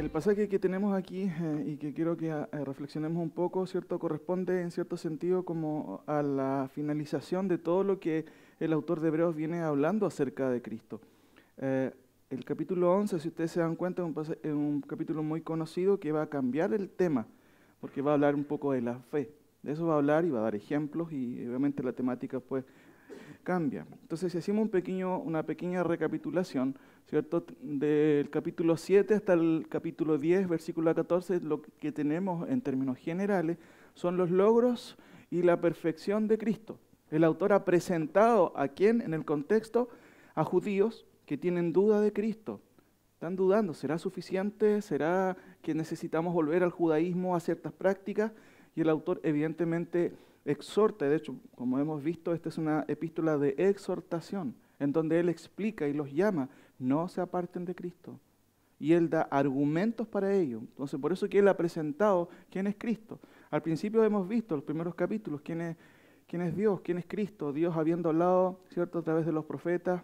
El pasaje que tenemos aquí y que quiero que reflexionemos un poco, ¿cierto? Corresponde en cierto sentido como a la finalización de todo lo que el autor de Hebreos viene hablando acerca de Cristo. Eh, el capítulo 11, si ustedes se dan cuenta, es un capítulo muy conocido que va a cambiar el tema, porque va a hablar un poco de la fe. De eso va a hablar y va a dar ejemplos y obviamente la temática pues cambia. Entonces, si hacemos una pequeña recapitulación, ¿cierto? Del capítulo 7 hasta el capítulo 10, versículo 14, lo que tenemos en términos generales son los logros y la perfección de Cristo. El autor ha presentado a quién en el contexto, a judíos que tienen duda de Cristo. Están dudando, ¿será suficiente? ¿Será que necesitamos volver al judaísmo a ciertas prácticas? Y el autor evidentemente exhorta, de hecho, como hemos visto, esta es una epístola de exhortación, en donde él explica y los llama, no se aparten de Cristo. Y él da argumentos para ello. Entonces, por eso que él ha presentado quién es Cristo. Al principio hemos visto, los primeros capítulos, quién es Dios, quién es Cristo. Dios habiendo hablado, ¿cierto?, a través de los profetas,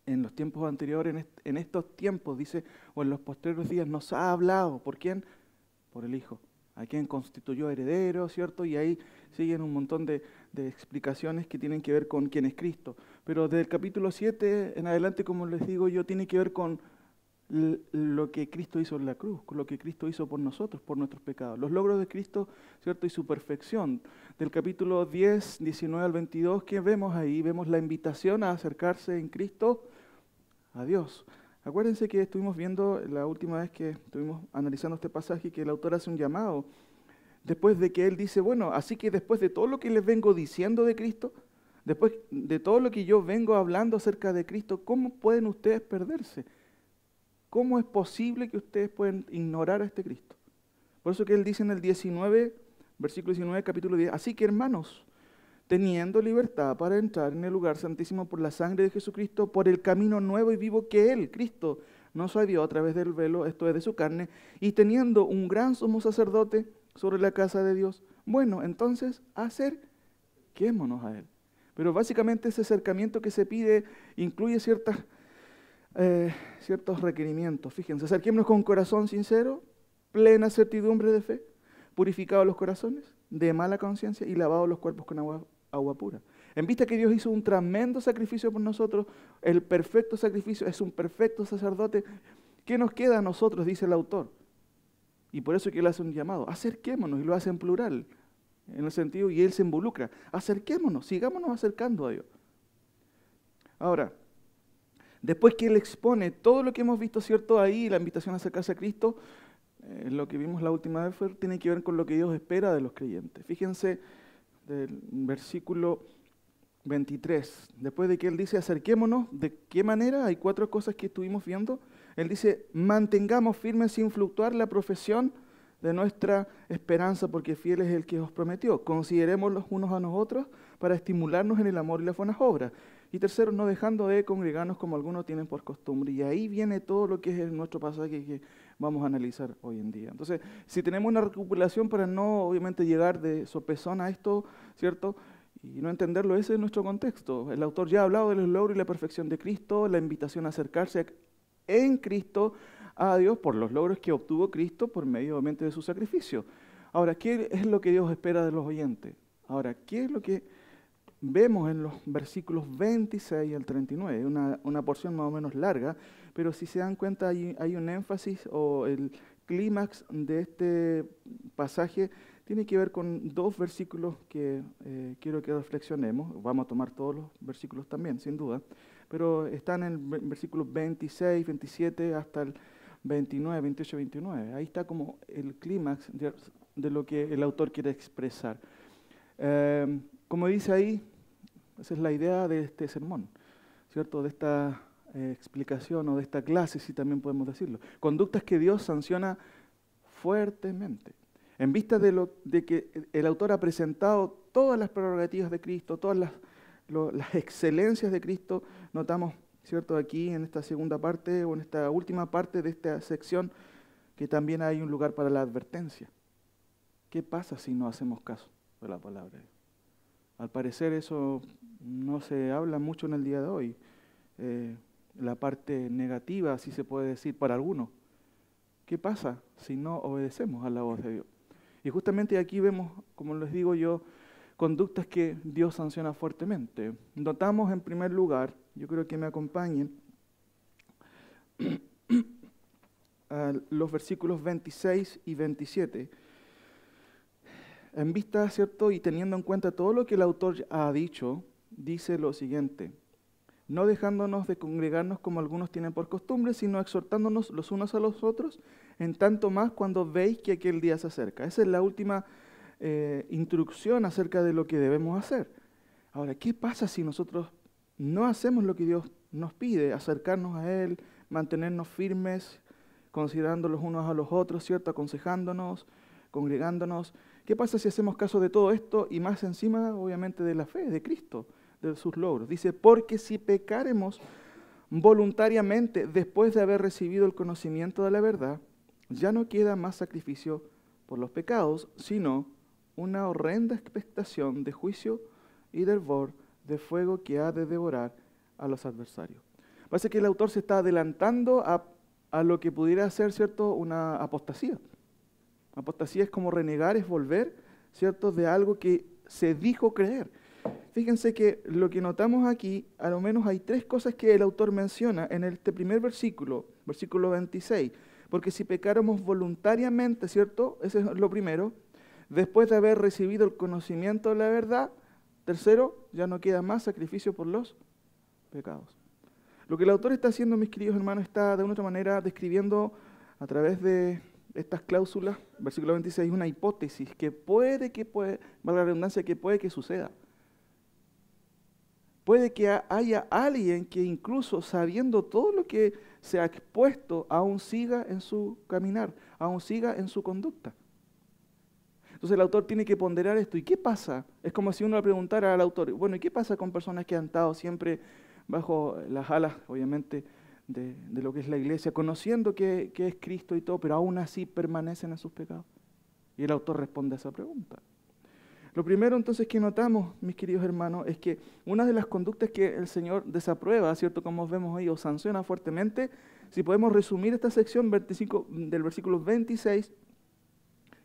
en los tiempos anteriores, en estos tiempos, dice, o en los posteriores días, nos ha hablado. ¿Por quién? Por el Hijo, a quien constituyó heredero, ¿cierto? Y ahí siguen un montón de explicaciones que tienen que ver con quién es Cristo. Pero desde el capítulo 7 en adelante, como les digo yo, tiene que ver con lo que Cristo hizo en la cruz, con lo que Cristo hizo por nosotros, por nuestros pecados. Los logros de Cristo, ¿cierto? Y su perfección. Del capítulo 10, 19 al 22, ¿qué vemos ahí? Vemos la invitación a acercarse en Cristo a Dios. Acuérdense que estuvimos viendo la última vez que estuvimos analizando este pasaje que el autor hace un llamado. Después de que él dice, bueno, así que después de todo lo que les vengo diciendo de Cristo, después de todo lo que yo vengo hablando acerca de Cristo, ¿cómo pueden ustedes perderse? ¿Cómo es posible que ustedes puedan ignorar a este Cristo? Por eso que él dice en el 19, versículo 19, capítulo 10, así que hermanos, teniendo libertad para entrar en el lugar santísimo por la sangre de Jesucristo, por el camino nuevo y vivo que Él, Cristo, nos dio a través del velo, esto es de su carne, y teniendo un gran sumo sacerdote sobre la casa de Dios, bueno, entonces acerquémonos a Él. Pero básicamente ese acercamiento que se pide incluye ciertos requerimientos. Fíjense, acerquémonos con corazón sincero, plena certidumbre de fe, purificados los corazones de mala conciencia y lavados los cuerpos con agua pura. En vista que Dios hizo un tremendo sacrificio por nosotros, el perfecto sacrificio, es un perfecto sacerdote, ¿qué nos queda a nosotros? Dice el autor. Y por eso que él hace un llamado, acerquémonos, y lo hace en plural, en el sentido, y él se involucra, acerquémonos, sigámonos acercando a Dios. Ahora, después que él expone todo lo que hemos visto, ¿cierto? Ahí, la invitación a acercarse a Cristo, lo que vimos la última vez tiene que ver con lo que Dios espera de los creyentes. Fíjense del versículo 23, después de que él dice acerquémonos, ¿de qué manera? Hay 4 cosas que estuvimos viendo. Él dice, mantengamos firmes sin fluctuar la profesión de nuestra esperanza, porque fiel es el que os prometió. Consideremos los unos a los otros para estimularnos en el amor y las buenas obras. Y tercero, no dejando de congregarnos como algunos tienen por costumbre. Y ahí viene todo lo que es nuestro pasaje que vamos a analizar hoy en día. Entonces, si tenemos una recuperación para no, obviamente, llegar de sopesón a esto, ¿cierto?, y no entenderlo, ese es nuestro contexto. El autor ya ha hablado de los logros y la perfección de Cristo, la invitación a acercarse en Cristo a Dios por los logros que obtuvo Cristo por medio, obviamente, de su sacrificio. Ahora, ¿qué es lo que Dios espera de los oyentes? Ahora, ¿qué es lo que vemos en los versículos 26 al 39? Una porción más o menos larga, pero si se dan cuenta hay un énfasis o el clímax de este pasaje tiene que ver con 2 versículos que quiero que reflexionemos. Vamos a tomar todos los versículos también, sin duda, pero están en el versículo 26, 27 hasta el 29, 28, 29. Ahí está como el clímax de lo que el autor quiere expresar. Como dice ahí, esa es la idea de este sermón, ¿cierto? De esta explicación o de esta clase, si también podemos decirlo. Conductas que Dios sanciona fuertemente. En vista de que el autor ha presentado todas las prerrogativas de Cristo, todas las excelencias de Cristo, notamos, ¿cierto?, aquí en esta segunda parte o en esta última parte de esta sección, que también hay un lugar para la advertencia. ¿Qué pasa si no hacemos caso de la palabra de Dios? Al parecer eso no se habla mucho en el día de hoy. La parte negativa, así se puede decir para algunos. ¿Qué pasa si no obedecemos a la voz de Dios? Y justamente aquí vemos, como les digo yo, conductas que Dios sanciona fuertemente. Notamos en primer lugar, yo creo que me acompañen, a los versículos 26 y 27. En vista, ¿cierto? Y teniendo en cuenta todo lo que el autor ha dicho, dice lo siguiente: no dejándonos de congregarnos como algunos tienen por costumbre, sino exhortándonos los unos a los otros, en tanto más cuando veis que aquel día se acerca. Esa es la última instrucción acerca de lo que debemos hacer. Ahora, ¿qué pasa si nosotros no hacemos lo que Dios nos pide? Acercarnos a Él, mantenernos firmes, considerando los unos a los otros, ¿cierto? Aconsejándonos, congregándonos. ¿Qué pasa si hacemos caso de todo esto y más encima, obviamente, de la fe, de Cristo, de sus logros? Dice, porque si pecaremos voluntariamente después de haber recibido el conocimiento de la verdad, ya no queda más sacrificio por los pecados, sino una horrenda expectación de juicio y de hervor de fuego que ha de devorar a los adversarios. Parece que el autor se está adelantando a lo que pudiera ser, ¿cierto?, una apostasía. Apostasía es como renegar, es volver, ¿cierto?, de algo que se dijo creer. Fíjense que lo que notamos aquí, a lo menos hay tres cosas que el autor menciona en este primer versículo, versículo 26. Porque si pecáramos voluntariamente, ¿cierto?, ese es lo primero. Después de haber recibido el conocimiento de la verdad, tercero, ya no queda más sacrificio por los pecados. Lo que el autor está haciendo, mis queridos hermanos, está de una otra manera describiendo a través de estas cláusulas, versículo 26, una hipótesis que puede, valga la redundancia, que puede que suceda. Puede que haya alguien que incluso sabiendo todo lo que se ha expuesto, aún siga en su caminar, aún siga en su conducta. Entonces el autor tiene que ponderar esto. ¿Y qué pasa? Es como si uno le preguntara al autor, bueno, ¿y qué pasa con personas que han estado siempre bajo las alas, obviamente, de lo que es la iglesia, conociendo que es Cristo y todo, pero aún así permanecen en sus pecados? Y el autor responde a esa pregunta. Lo primero entonces que notamos, mis queridos hermanos, es que una de las conductas que el Señor desaprueba, ¿cierto?, como vemos ahí, o sanciona fuertemente, si podemos resumir esta sección del versículo 26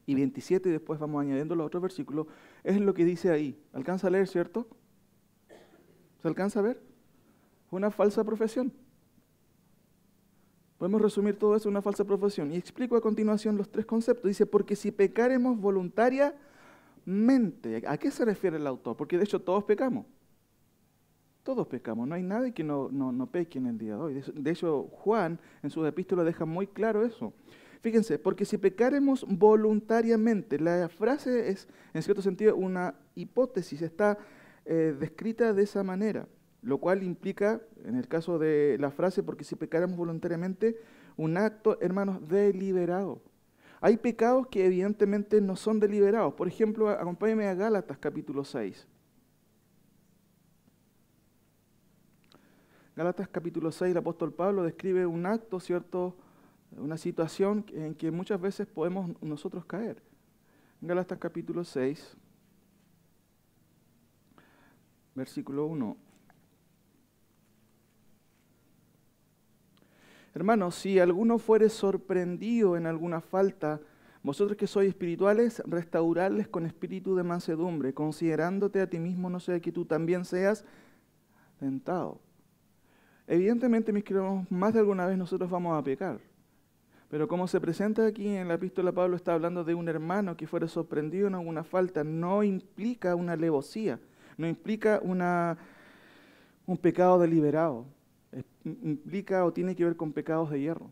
y 27, y después vamos añadiendo los otros versículos, es lo que dice ahí. ¿Alcanza a leer, cierto? ¿Se alcanza a ver? Una falsa profesión. Podemos resumir todo eso en una falsa profesión. Y explico a continuación los tres conceptos. Dice, porque si pecaremos voluntariamente, ¿a qué se refiere el autor? Porque de hecho todos pecamos. Todos pecamos. No hay nadie que no peque en el día de hoy. De hecho, Juan en sus epístolas deja muy claro eso. Fíjense, porque si pecaremos voluntariamente, la frase es, en cierto sentido, una hipótesis, está descrita de esa manera, lo cual implica, en el caso de la frase, porque si pecaremos voluntariamente, un acto, hermanos, deliberado. Hay pecados que evidentemente no son deliberados. Por ejemplo, acompáñame a Gálatas capítulo 6. Gálatas capítulo 6, el apóstol Pablo describe un acto, ¿cierto?, una situación en que muchas veces podemos nosotros caer. Gálatas capítulo 6, versículo 1. Hermanos, si alguno fuere sorprendido en alguna falta, vosotros que sois espirituales, restaurarles con espíritu de mansedumbre, considerándote a ti mismo, no sea que tú también seas tentado. Evidentemente, mis queridos, más de alguna vez nosotros vamos a pecar. Pero como se presenta aquí en la epístola, Pablo está hablando de un hermano que fuera sorprendido en alguna falta. No implica una alevosía, no implica un pecado deliberado. Implica o tiene que ver con pecados de hierro.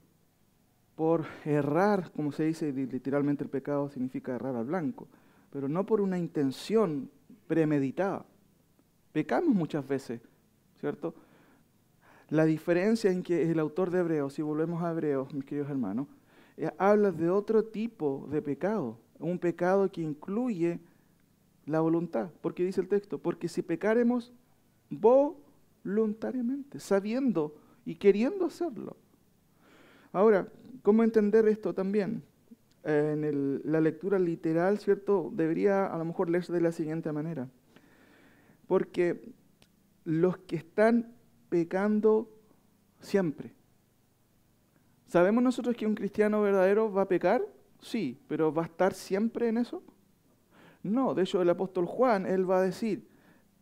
Por errar, como se dice, literalmente el pecado significa errar al blanco, pero no por una intención premeditada. Pecamos muchas veces, ¿cierto? La diferencia en que el autor de Hebreos, si volvemos a Hebreos, mis queridos hermanos, habla de otro tipo de pecado, un pecado que incluye la voluntad, porque dice el texto, porque si pecaremos voluntariamente, sabiendo y queriendo hacerlo. Ahora, ¿cómo entender esto también? La lectura literal, ¿cierto?, debería a lo mejor leerse de la siguiente manera. Porque los que están pecando siempre, ¿Sabemos nosotros que un cristiano verdadero va a pecar? Sí, pero ¿va a estar siempre en eso? No, de hecho el apóstol Juan, él va a decir,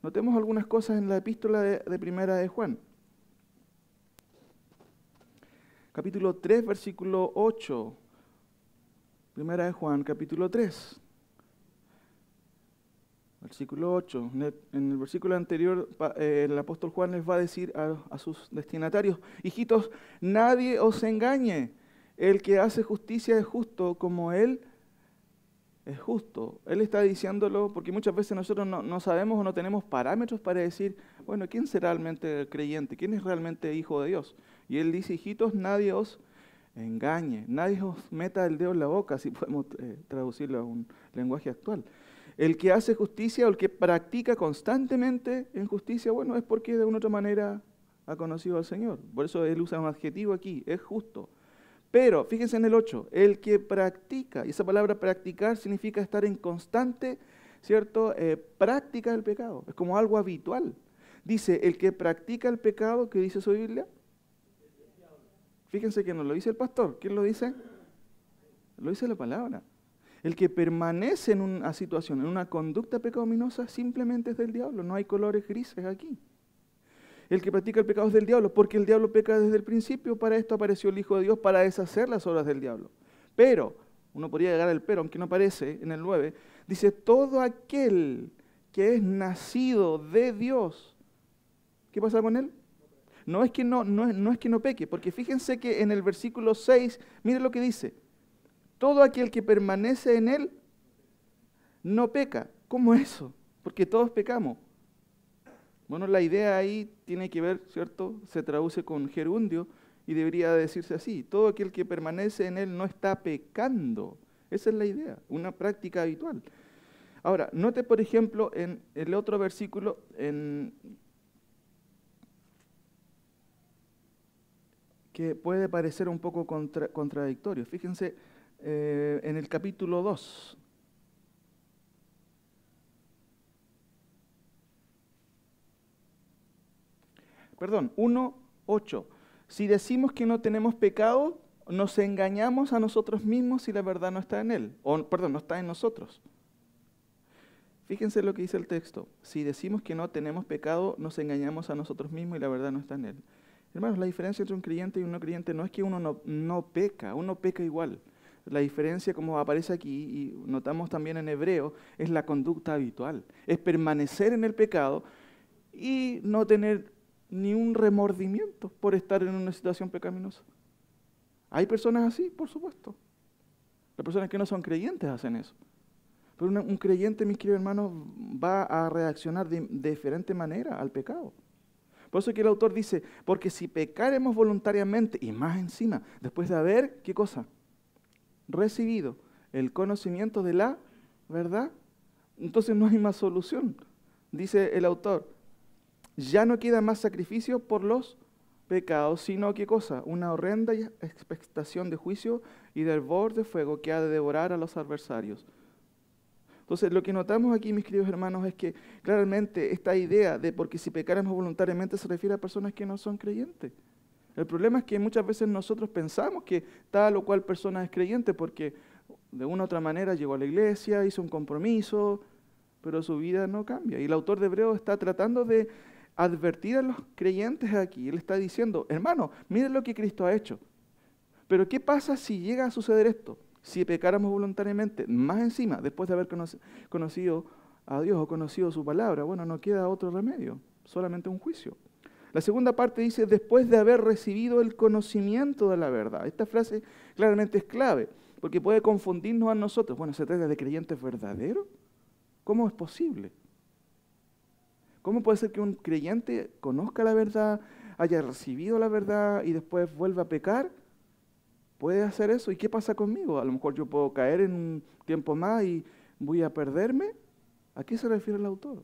notemos algunas cosas en la epístola de primera de Juan. Capítulo 3, versículo 8. Primera de Juan, capítulo 3. Versículo 8. En el versículo anterior, el apóstol Juan les va a decir a sus destinatarios, hijitos, nadie os engañe. El que hace justicia es justo como Él es justo. Él está diciéndolo porque muchas veces nosotros no sabemos o no tenemos parámetros para decir, bueno, ¿quién será realmente creyente? ¿Quién es realmente hijo de Dios? Y Él dice, hijitos, nadie os engañe, nadie os meta el dedo en la boca, si podemos traducirlo a un lenguaje actual. El que hace justicia o el que practica constantemente en justicia, bueno, es porque de una u otra manera ha conocido al Señor. Por eso Él usa un adjetivo aquí, es justo. Pero, fíjense en el 8, el que practica, y esa palabra practicar significa estar en constante, ¿cierto? Práctica del pecado, es como algo habitual. Dice, el que practica el pecado, ¿qué dice su Biblia? Fíjense que no lo dice el pastor, ¿quién lo dice? Lo dice la palabra. El que permanece en una situación, en una conducta pecaminosa, simplemente es del diablo, no hay colores grises aquí. El que practica el pecado es del diablo, porque el diablo peca desde el principio, para esto apareció el Hijo de Dios, para deshacer las obras del diablo. Pero, uno podría llegar al pero, aunque no aparece en el 9, dice, todo aquel que es nacido de Dios, ¿qué pasa con él? No es que no es que no peque, porque fíjense que en el versículo 6, miren lo que dice, todo aquel que permanece en él no peca. ¿Cómo eso? Porque todos pecamos. Bueno, la idea ahí tiene que ver, ¿cierto? Se traduce con gerundio y debería decirse así. Todo aquel que permanece en él no está pecando. Esa es la idea, una práctica habitual. Ahora, note por ejemplo en el otro versículo, que puede parecer un poco contradictorio. Fíjense en el capítulo 2. Perdón, 1:8. Si decimos que no tenemos pecado, nos engañamos a nosotros mismos y la verdad no está en él. No está en nosotros. Fíjense lo que dice el texto. Si decimos que no tenemos pecado, nos engañamos a nosotros mismos y la verdad no está en él. Hermanos, la diferencia entre un creyente y un no creyente no es que uno no peca, uno peca igual. La diferencia, como aparece aquí, y notamos también en hebreo, es la conducta habitual. Es permanecer en el pecado y no tener ni un remordimiento por estar en una situación pecaminosa. ¿Hay personas así? Por supuesto. Las personas que no son creyentes hacen eso. Pero un creyente, mis queridos hermanos, va a reaccionar de diferente manera al pecado. Por eso que el autor dice, porque si pecaremos voluntariamente, y más encima, después de haber, ¿qué cosa? Recibido el conocimiento de la verdad, entonces no hay más solución. Dice el autor, ya no queda más sacrificio por los pecados, sino ¿qué cosa? Una horrenda expectación de juicio y del hervor de fuego que ha de devorar a los adversarios. Entonces, lo que notamos aquí, mis queridos hermanos, es que claramente esta idea de porque si pecáramos voluntariamente se refiere a personas que no son creyentes. El problema es que muchas veces nosotros pensamos que tal o cual persona es creyente porque de una u otra manera llegó a la iglesia, hizo un compromiso, pero su vida no cambia. Y el autor de Hebreos está tratando de advertir a los creyentes aquí. Él está diciendo, hermano, miren lo que Cristo ha hecho. Pero ¿qué pasa si llega a suceder esto? Si pecáramos voluntariamente, más encima, después de haber conocido a Dios o conocido su palabra, bueno, no queda otro remedio, solamente un juicio. La segunda parte dice, después de haber recibido el conocimiento de la verdad. Esta frase claramente es clave, porque puede confundirnos a nosotros. Bueno, ¿se trata de creyentes verdaderos? ¿Cómo es posible? ¿Cómo puede ser que un creyente conozca la verdad, haya recibido la verdad y después vuelva a pecar? ¿Puede hacer eso? ¿Y qué pasa conmigo? A lo mejor yo puedo caer en un tiempo más y voy a perderme. ¿A qué se refiere el autor?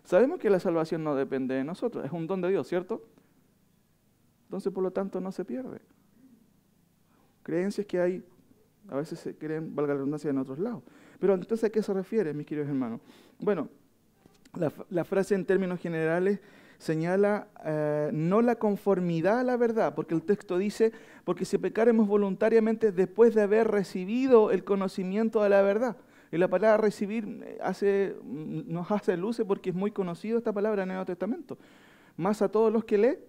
Sabemos que la salvación no depende de nosotros, es un don de Dios, ¿cierto? Entonces, por lo tanto, no se pierde. Creencias que hay, a veces se creen, valga la redundancia, en otros lados. Pero entonces, ¿a qué se refiere, mis queridos hermanos? Bueno, la frase en términos generales señala no la conformidad a la verdad, porque el texto dice, porque si pecaremos voluntariamente después de haber recibido el conocimiento de la verdad. Y la palabra recibir nos hace luce porque es muy conocido esta palabra en el Nuevo Testamento. Más a todos los que le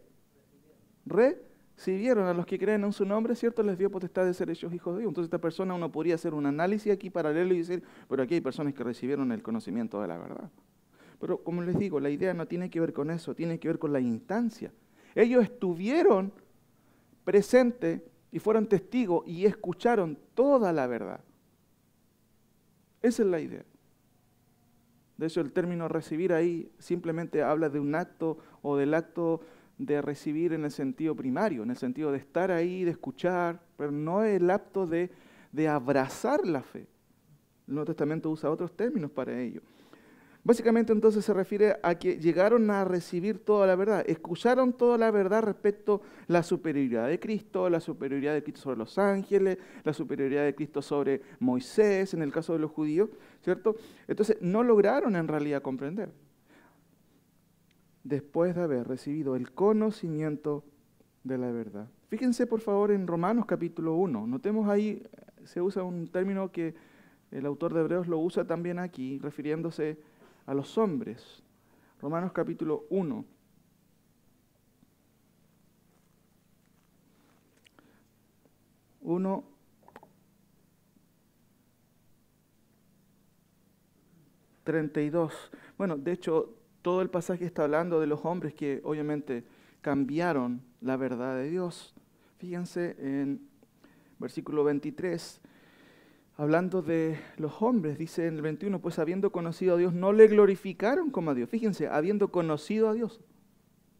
recibieron, a los que creen en su nombre, ¿cierto? Les dio potestad de ser hechos hijos de Dios. Entonces esta persona, uno podría hacer un análisis aquí paralelo y decir, pero aquí hay personas que recibieron el conocimiento de la verdad. Pero como les digo, la idea no tiene que ver con eso, tiene que ver con la instancia. Ellos estuvieron presentes y fueron testigos y escucharon toda la verdad. Esa es la idea. De hecho, el término recibir ahí simplemente habla de un acto o del acto de recibir en el sentido primario, en el sentido de estar ahí, de escuchar, pero no el acto de abrazar la fe. El Nuevo Testamento usa otros términos para ello. Básicamente entonces se refiere a que llegaron a recibir toda la verdad, escucharon toda la verdad respecto a la superioridad de Cristo, la superioridad de Cristo sobre los ángeles, la superioridad de Cristo sobre Moisés, en el caso de los judíos, ¿cierto? Entonces no lograron en realidad comprender. Después de haber recibido el conocimiento de la verdad. Fíjense por favor en Romanos capítulo 1, notemos ahí, se usa un término que el autor de Hebreos lo usa también aquí, refiriéndose a los hombres. Romanos capítulo 1. Uno, 32. Bueno, de hecho, todo el pasaje está hablando de los hombres que obviamente cambiaron la verdad de Dios. Fíjense en versículo 23. Hablando de los hombres, dice en el 21, pues habiendo conocido a Dios, no le glorificaron como a Dios. Fíjense, habiendo conocido a Dios,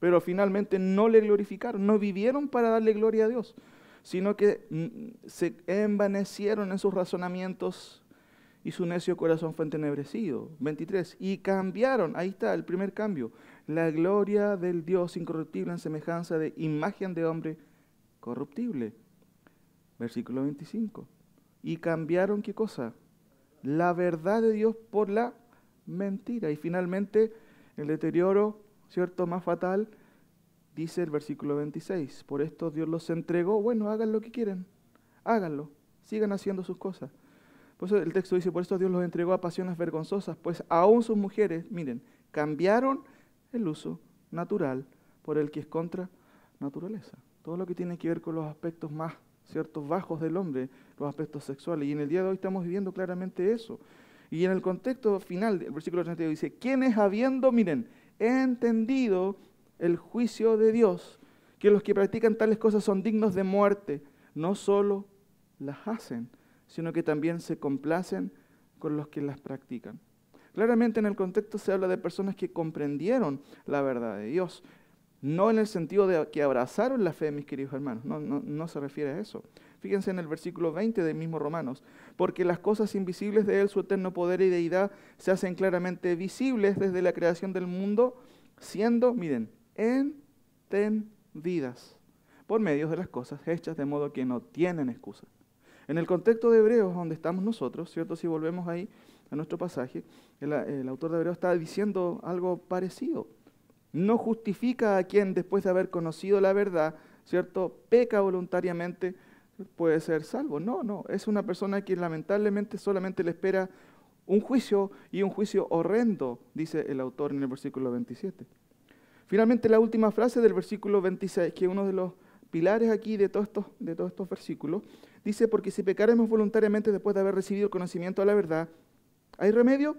pero finalmente no le glorificaron, no vivieron para darle gloria a Dios, sino que se envanecieron en sus razonamientos y su necio corazón fue entenebrecido. 23, y cambiaron, ahí está el primer cambio, la gloria del Dios incorruptible en semejanza de imagen de hombre corruptible. Versículo 25. Y cambiaron, ¿qué cosa? La verdad de Dios por la mentira. Y finalmente, el deterioro, ¿cierto?, más fatal, dice el versículo 26. Por esto Dios los entregó. Bueno, hagan lo que quieren. Háganlo. Sigan haciendo sus cosas. Por eso el texto dice, por esto Dios los entregó a pasiones vergonzosas, pues aún sus mujeres, miren, cambiaron el uso natural por el que es contra naturaleza. Todo lo que tiene que ver con los aspectos más ciertos bajos del hombre, los aspectos sexuales. Y en el día de hoy estamos viviendo claramente eso. Y en el contexto final del versículo 32 dice, quienes habiendo, miren, entendido el juicio de Dios, que los que practican tales cosas son dignos de muerte, no solo las hacen, sino que también se complacen con los que las practican. Claramente en el contexto se habla de personas que comprendieron la verdad de Dios. No en el sentido de que abrazaron la fe, mis queridos hermanos, no se refiere a eso. Fíjense en el versículo 20 del mismo Romanos, porque las cosas invisibles de Él, su eterno poder y deidad, se hacen claramente visibles desde la creación del mundo, siendo, miren, entendidas por medio de las cosas hechas, de modo que no tienen excusa. En el contexto de Hebreos, donde estamos nosotros, ¿cierto? Si volvemos ahí a nuestro pasaje, el autor de Hebreos está diciendo algo parecido. No justifica a quien después de haber conocido la verdad, ¿cierto?, peca voluntariamente, puede ser salvo. No, es una persona que lamentablemente solamente le espera un juicio y un juicio horrendo, dice el autor en el versículo 27. Finalmente la última frase del versículo 26, que es uno de los pilares aquí de todos estos versículos, dice, porque si pecaremos voluntariamente después de haber recibido el conocimiento de la verdad, ¿hay remedio?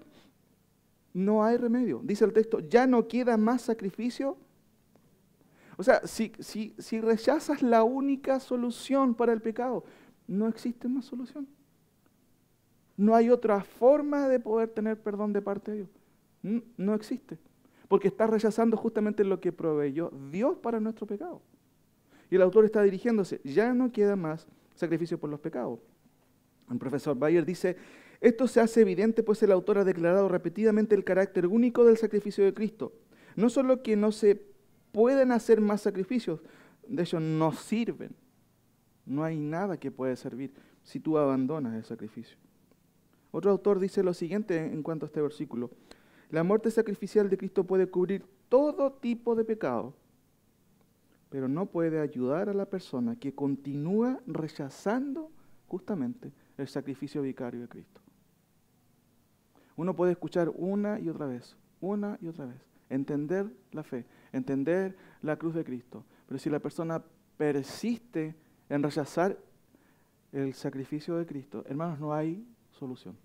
No hay remedio. Dice el texto, ya no queda más sacrificio. O sea, si rechazas la única solución para el pecado, no existe más solución. No hay otra forma de poder tener perdón de parte de Dios. No existe. Porque estás rechazando justamente lo que proveyó Dios para nuestro pecado. Y el autor está dirigiéndose, ya no queda más sacrificio por los pecados. El profesor Bayer dice, esto se hace evidente pues el autor ha declarado repetidamente el carácter único del sacrificio de Cristo. No solo que no se pueden hacer más sacrificios, de hecho no sirven. No hay nada que pueda servir si tú abandonas el sacrificio. Otro autor dice lo siguiente en cuanto a este versículo. La muerte sacrificial de Cristo puede cubrir todo tipo de pecado, pero no puede ayudar a la persona que continúa rechazando justamente el sacrificio vicario de Cristo. Uno puede escuchar una y otra vez, entender la fe, entender la cruz de Cristo, pero si la persona persiste en rechazar el sacrificio de Cristo, hermanos, no hay solución,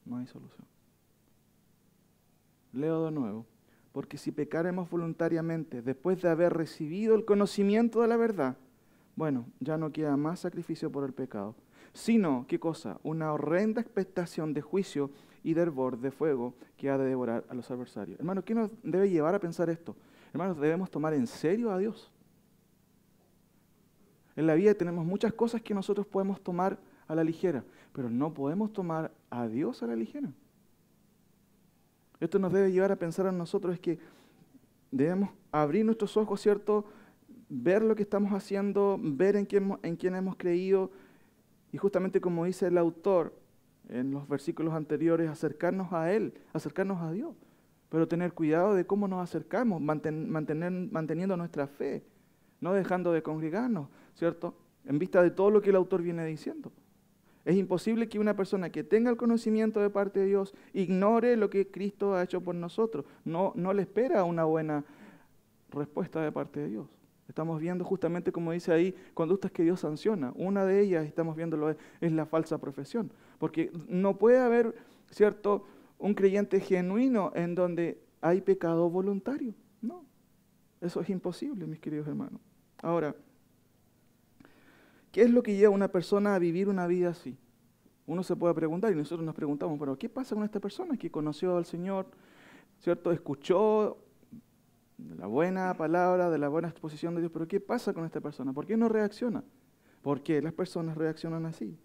no hay solución. Leo de nuevo. Porque si pecaremos voluntariamente después de haber recibido el conocimiento de la verdad, bueno, ya no queda más sacrificio por el pecado, sino, ¿qué cosa? Una horrenda expectación de juicio y de hervor de fuego que ha de devorar a los adversarios. Hermanos, ¿qué nos debe llevar a pensar esto? Hermanos, debemos tomar en serio a Dios. En la vida tenemos muchas cosas que nosotros podemos tomar a la ligera, pero no podemos tomar a Dios a la ligera. Esto nos debe llevar a pensar a nosotros es que debemos abrir nuestros ojos, ¿cierto? Ver lo que estamos haciendo, ver en quién hemos creído y justamente como dice el autor en los versículos anteriores, acercarnos a Él, acercarnos a Dios. Pero tener cuidado de cómo nos acercamos, manteniendo nuestra fe, no dejando de congregarnos, ¿cierto? En vista de todo lo que el autor viene diciendo. Es imposible que una persona que tenga el conocimiento de parte de Dios ignore lo que Cristo ha hecho por nosotros. No le espera una buena respuesta de parte de Dios. Estamos viendo justamente, como dice ahí, conductas que Dios sanciona. Una de ellas, estamos viéndolo, es la falsa profesión. Porque no puede haber, ¿cierto?, un creyente genuino en donde hay pecado voluntario. No, eso es imposible, mis queridos hermanos. Ahora, ¿qué es lo que lleva a una persona a vivir una vida así? Uno se puede preguntar y nosotros nos preguntamos, pero ¿qué pasa con esta persona que conoció al Señor, ¿cierto? Escuchó de la buena palabra, de la buena exposición de Dios, pero ¿qué pasa con esta persona? ¿Por qué no reacciona? ¿Por qué las personas reaccionan así?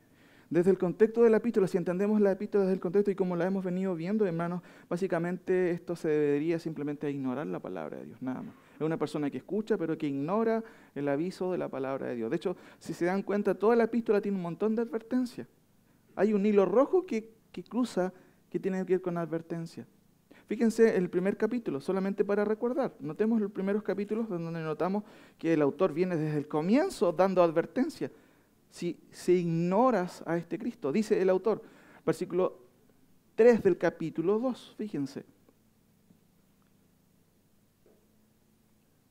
Desde el contexto de la epístola, si entendemos la epístola desde el contexto y como la hemos venido viendo, hermanos, básicamente esto se debería simplemente ignorar la palabra de Dios, nada más. Es una persona que escucha, pero que ignora el aviso de la palabra de Dios. De hecho, si se dan cuenta, toda la epístola tiene un montón de advertencias. Hay un hilo rojo que cruza, que tiene que ver con advertencia. Fíjense el primer capítulo, solamente para recordar. Notemos los primeros capítulos donde notamos que el autor viene desde el comienzo dando advertencia. Si ignoras a este Cristo, dice el autor, versículo 3 del capítulo 2, fíjense.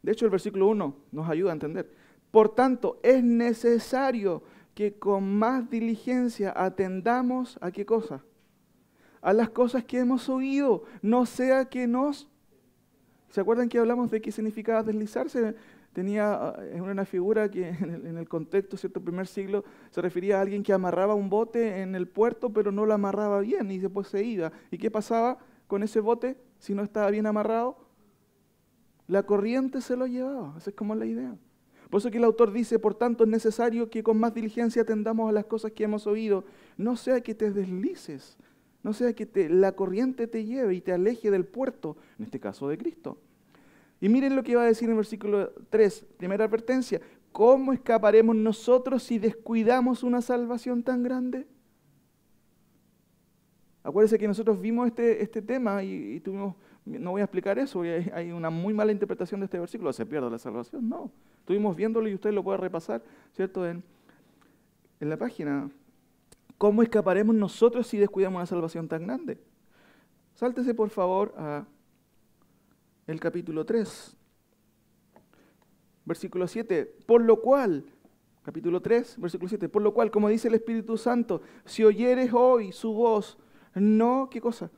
De hecho, el versículo 1 nos ayuda a entender. Por tanto, es necesario que con más diligencia atendamos a ¿qué cosa? A las cosas que hemos oído, no sea que nos... ¿Se acuerdan que hablamos de qué significaba deslizarse? Tenía una figura que en el contexto, ¿cierto?, primer siglo, se refería a alguien que amarraba un bote en el puerto, pero no lo amarraba bien y después se iba. ¿Y qué pasaba con ese bote si no estaba bien amarrado? La corriente se lo llevaba. Esa es como la idea. Por eso que el autor dice, por tanto, es necesario que con más diligencia atendamos a las cosas que hemos oído. No sea que te deslices, no sea que la corriente te lleve y te aleje del puerto, en este caso de Cristo. Y miren lo que va a decir en el versículo 3, primera advertencia. ¿Cómo escaparemos nosotros si descuidamos una salvación tan grande? Acuérdense que nosotros vimos este tema y tuvimos, no voy a explicar eso, hay una muy mala interpretación de este versículo, se pierde la salvación, no. Estuvimos viéndolo y usted lo puede repasar, ¿cierto? En la página. ¿Cómo escaparemos nosotros si descuidamos una salvación tan grande? Sáltese por favor a el capítulo 3, versículo 7. Por lo cual, capítulo 3, versículo 7. Por lo cual, como dice el Espíritu Santo, si oyeres hoy su voz, no, ¿qué cosa?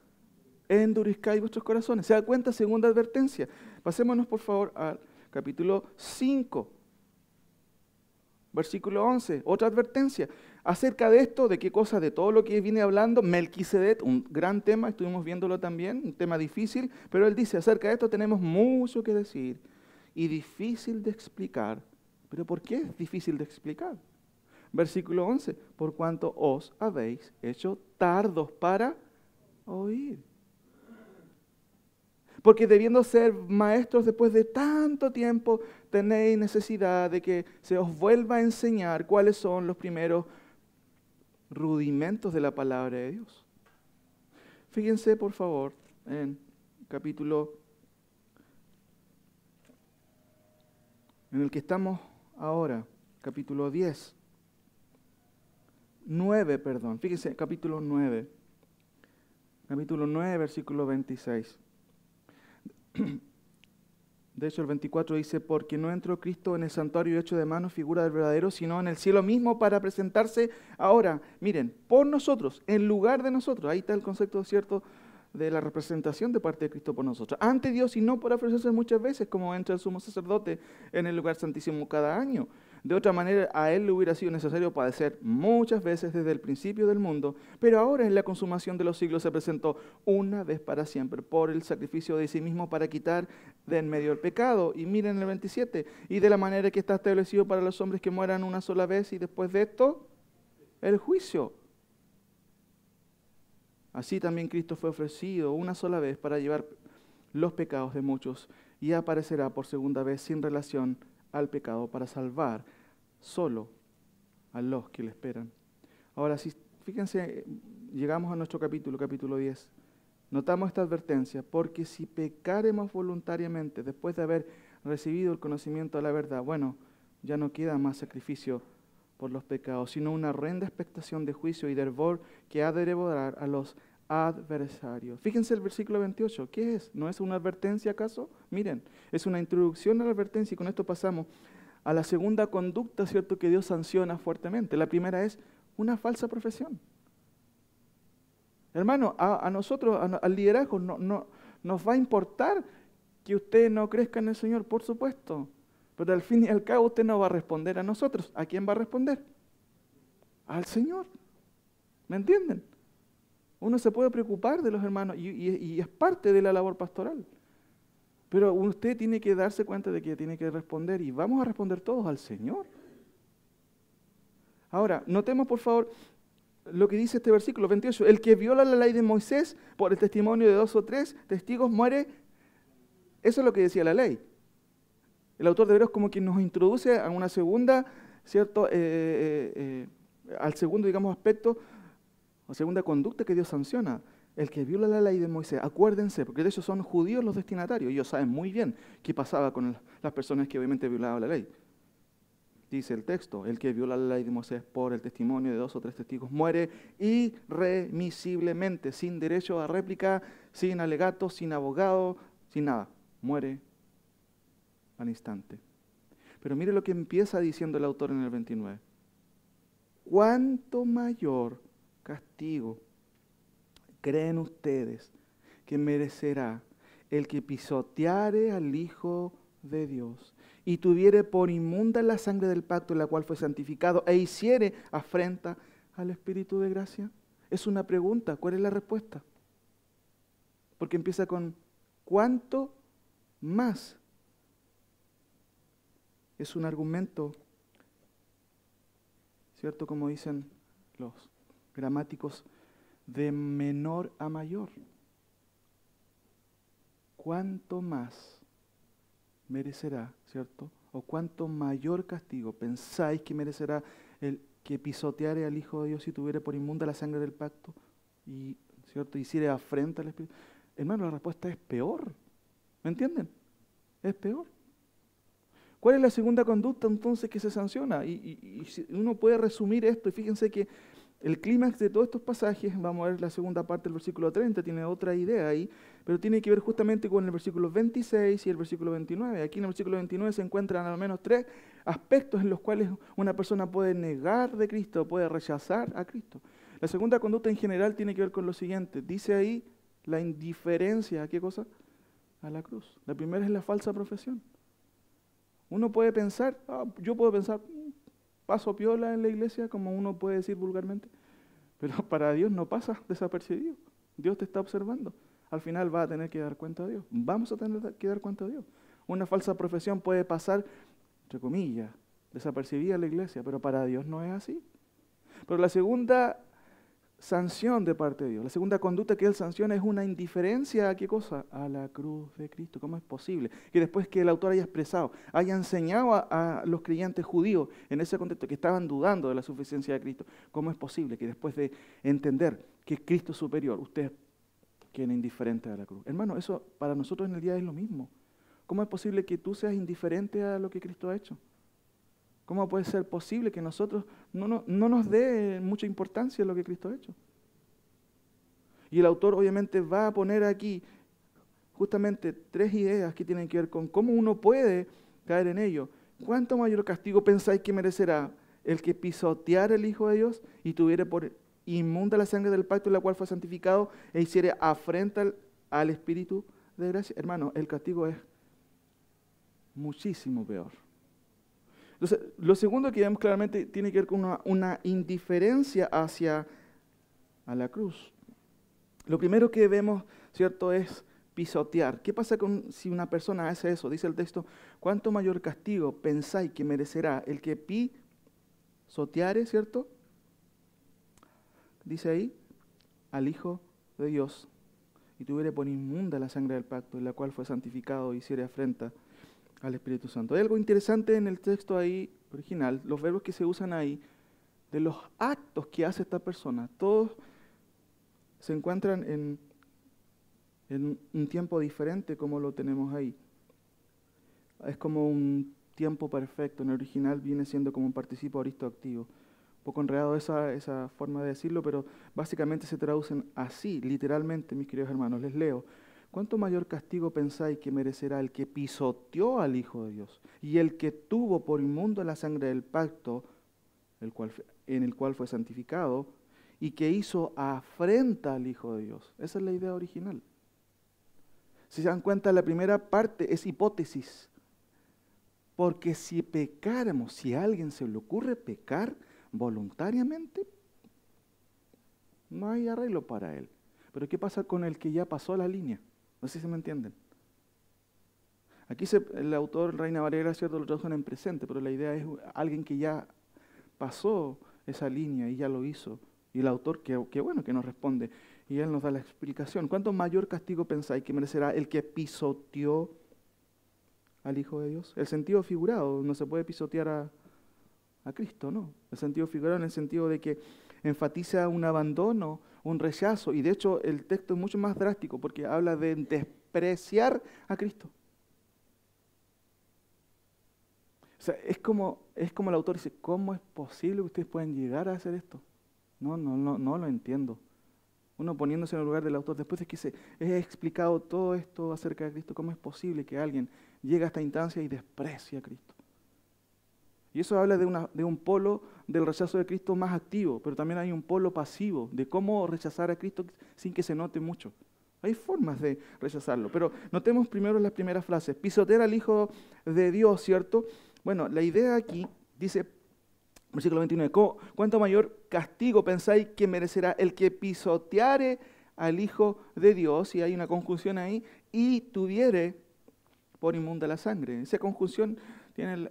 Endurezcáis vuestros corazones. ¿Se da cuenta? Segunda advertencia. Pasémonos por favor al capítulo 5, versículo 11. Otra advertencia. Acerca de esto, ¿de qué cosa? De todo lo que viene hablando Melquisedec, un gran tema, estuvimos viéndolo también, un tema difícil, pero él dice, acerca de esto tenemos mucho que decir y difícil de explicar. ¿Pero por qué es difícil de explicar? Versículo 11, por cuanto os habéis hecho tardos para oír. Porque debiendo ser maestros después de tanto tiempo, tenéis necesidad de que se os vuelva a enseñar cuáles son los primeros rudimentos de la palabra de Dios. Fíjense, por favor, en capítulo en el que estamos ahora, capítulo 10, 9, perdón, fíjense, capítulo 9, versículo 26. De hecho, el 24 dice, porque no entró Cristo en el santuario hecho de manos, figura del verdadero, sino en el cielo mismo para presentarse ahora, miren, por nosotros, en lugar de nosotros. Ahí está el concepto, ¿cierto?, de la representación de parte de Cristo por nosotros. Ante Dios y no por ofrecerse muchas veces, como entra el sumo sacerdote en el lugar santísimo cada año. De otra manera, a él le hubiera sido necesario padecer muchas veces desde el principio del mundo, pero ahora en la consumación de los siglos se presentó una vez para siempre por el sacrificio de sí mismo para quitar de en medio el pecado. Y miren el 27, y de la manera que está establecido para los hombres que mueran una sola vez y después de esto, el juicio. Así también Cristo fue ofrecido una sola vez para llevar los pecados de muchos y aparecerá por segunda vez sin relación al pecado para salvar solo a los que le esperan. Ahora, si fíjense, llegamos a nuestro capítulo 10. Notamos esta advertencia, porque si pecaremos voluntariamente después de haber recibido el conocimiento de la verdad, bueno, ya no queda más sacrificio por los pecados, sino una horrenda expectación de juicio y de hervor que ha de devorar a los adversarios. Fíjense el versículo 28, ¿qué es? ¿No es una advertencia acaso? Miren, es una introducción a la advertencia y con esto pasamos a la segunda conducta, ¿cierto?, que Dios sanciona fuertemente. La primera es una falsa profesión. Hermano, a nosotros, al liderazgo, no nos va a importar que usted no crezca en el Señor, por supuesto. Pero al fin y al cabo usted no va a responder a nosotros. ¿A quién va a responder? Al Señor. ¿Me entienden? Uno se puede preocupar de los hermanos y es parte de la labor pastoral. Pero usted tiene que darse cuenta de que tiene que responder y vamos a responder todos al Señor. Ahora, notemos por favor lo que dice este versículo 28. El que viola la ley de Moisés por el testimonio de 2 o 3 testigos muere. Eso es lo que decía la ley. El autor de Hebreos como que nos introduce a una segunda, ¿cierto? Al segundo, digamos, aspecto, o segunda conducta que Dios sanciona. El que viola la ley de Moisés, acuérdense, porque de hecho son judíos los destinatarios, ellos saben muy bien qué pasaba con las personas que obviamente violaban la ley. Dice el texto, el que viola la ley de Moisés por el testimonio de 2 o 3 testigos muere irremisiblemente, sin derecho a réplica, sin alegato, sin abogado, sin nada. Muere al instante. Pero mire lo que empieza diciendo el autor en el 29. ¿Cuánto mayor castigo creen ustedes que merecerá el que pisoteare al Hijo de Dios y tuviere por inmunda la sangre del pacto en la cual fue santificado e hiciere afrenta al Espíritu de gracia? Es una pregunta, ¿cuál es la respuesta? Porque empieza con ¿cuánto más? Es un argumento, ¿cierto? Como dicen los gramáticos, de menor a mayor. ¿Cuánto más merecerá, ¿cierto? O cuánto mayor castigo pensáis que merecerá el que pisoteare al Hijo de Dios y tuviere por inmunda la sangre del pacto y, ¿cierto?, hiciere afrenta al Espíritu. Hermano, la respuesta es peor. ¿Me entienden? Es peor. ¿Cuál es la segunda conducta entonces que se sanciona? Y uno puede resumir esto, y fíjense que el clímax de todos estos pasajes, vamos a ver la segunda parte del versículo 30, tiene otra idea ahí, pero tiene que ver justamente con el versículo 26 y el versículo 29. Aquí en el versículo 29 se encuentran al menos 3 aspectos en los cuales una persona puede negar de Cristo, puede rechazar a Cristo. La segunda conducta en general tiene que ver con lo siguiente. Dice ahí la indiferencia, ¿a qué cosa? A la cruz. La primera es la falsa profesión. Uno puede pensar, yo puedo pensar, paso piola en la iglesia, como uno puede decir vulgarmente, pero para Dios no pasa desapercibido. Dios te está observando. Al final va a tener que dar cuenta a Dios. Vamos a tener que dar cuenta a Dios. Una falsa profesión puede pasar, entre comillas, desapercibida en la iglesia, pero para Dios no es así. Pero la segunda sanción de parte de Dios, la segunda conducta que Él sanciona es una indiferencia ¿a qué cosa? A la cruz de Cristo. ¿Cómo es posible que después que el autor haya expresado, haya enseñado a los creyentes judíos en ese contexto que estaban dudando de la suficiencia de Cristo, cómo es posible que después de entender que Cristo es superior, ustedes queden indiferentes a la cruz? Hermano, eso para nosotros en el día es lo mismo. ¿Cómo es posible que tú seas indiferente a lo que Cristo ha hecho? ¿Cómo puede ser posible que nosotros no nos dé mucha importancia a lo que Cristo ha hecho? Y el autor obviamente va a poner aquí justamente 3 ideas que tienen que ver con cómo uno puede caer en ello. ¿Cuánto mayor castigo pensáis que merecerá el que pisoteara el Hijo de Dios y tuviere por inmunda la sangre del pacto en la cual fue santificado e hiciere afrenta al Espíritu de gracia? Hermano, el castigo es muchísimo peor. Entonces, lo segundo que vemos claramente tiene que ver con una indiferencia hacia a la cruz. Lo primero que vemos, ¿cierto?, es pisotear. ¿Qué pasa si una persona hace eso? Dice el texto, ¿cuánto mayor castigo pensáis que merecerá el que pisoteare, ¿cierto? Dice ahí, al Hijo de Dios, y tuviere por inmunda la sangre del pacto, en la cual fue santificado y hiciere afrenta al Espíritu Santo. Hay algo interesante en el texto ahí original, los verbos que se usan ahí, de los actos que hace esta persona, todos se encuentran en un tiempo diferente como lo tenemos ahí. Es como un tiempo perfecto, en el original viene siendo como un participo aoristo activo. Un poco enredado esa forma de decirlo, pero básicamente se traducen así, literalmente, mis queridos hermanos. Les leo. ¿Cuánto mayor castigo pensáis que merecerá el que pisoteó al Hijo de Dios y el que tuvo por inmundo la sangre del pacto, en el cual fue santificado, y que hizo afrenta al Hijo de Dios? Esa es la idea original. Si se dan cuenta, la primera parte es hipótesis. Porque si pecáramos, si a alguien se le ocurre pecar voluntariamente, no hay arreglo para él. Pero ¿qué pasa con el que ya pasó la línea? No sé si me entienden. Aquí el autor Reina Valera, cierto, lo traduce en presente, pero la idea es alguien que ya pasó esa línea y ya lo hizo. Y el autor, que bueno, que nos responde. Y él nos da la explicación. ¿Cuánto mayor castigo pensáis que merecerá el que pisoteó al Hijo de Dios? El sentido figurado, no se puede pisotear a Cristo, ¿no? El sentido figurado en el sentido de que enfatiza un abandono, un rechazo. Y de hecho el texto es mucho más drástico porque habla de despreciar a Cristo. O sea, es como el autor dice, ¿cómo es posible que ustedes puedan llegar a hacer esto? No lo entiendo. Uno poniéndose en el lugar del autor, después de que se he explicado todo esto acerca de Cristo, ¿cómo es posible que alguien llegue a esta instancia y desprecie a Cristo? Y eso habla de un polo del rechazo de Cristo más activo, pero también hay un polo pasivo de cómo rechazar a Cristo sin que se note mucho. Hay formas de rechazarlo, pero notemos primero las primeras frases. Pisotear al Hijo de Dios, ¿cierto? Bueno, la idea aquí dice, versículo 29, ¿cuánto mayor castigo pensáis que merecerá el que pisoteare al Hijo de Dios? Y hay una conjunción ahí, y tuviere por inmunda la sangre. Esa conjunción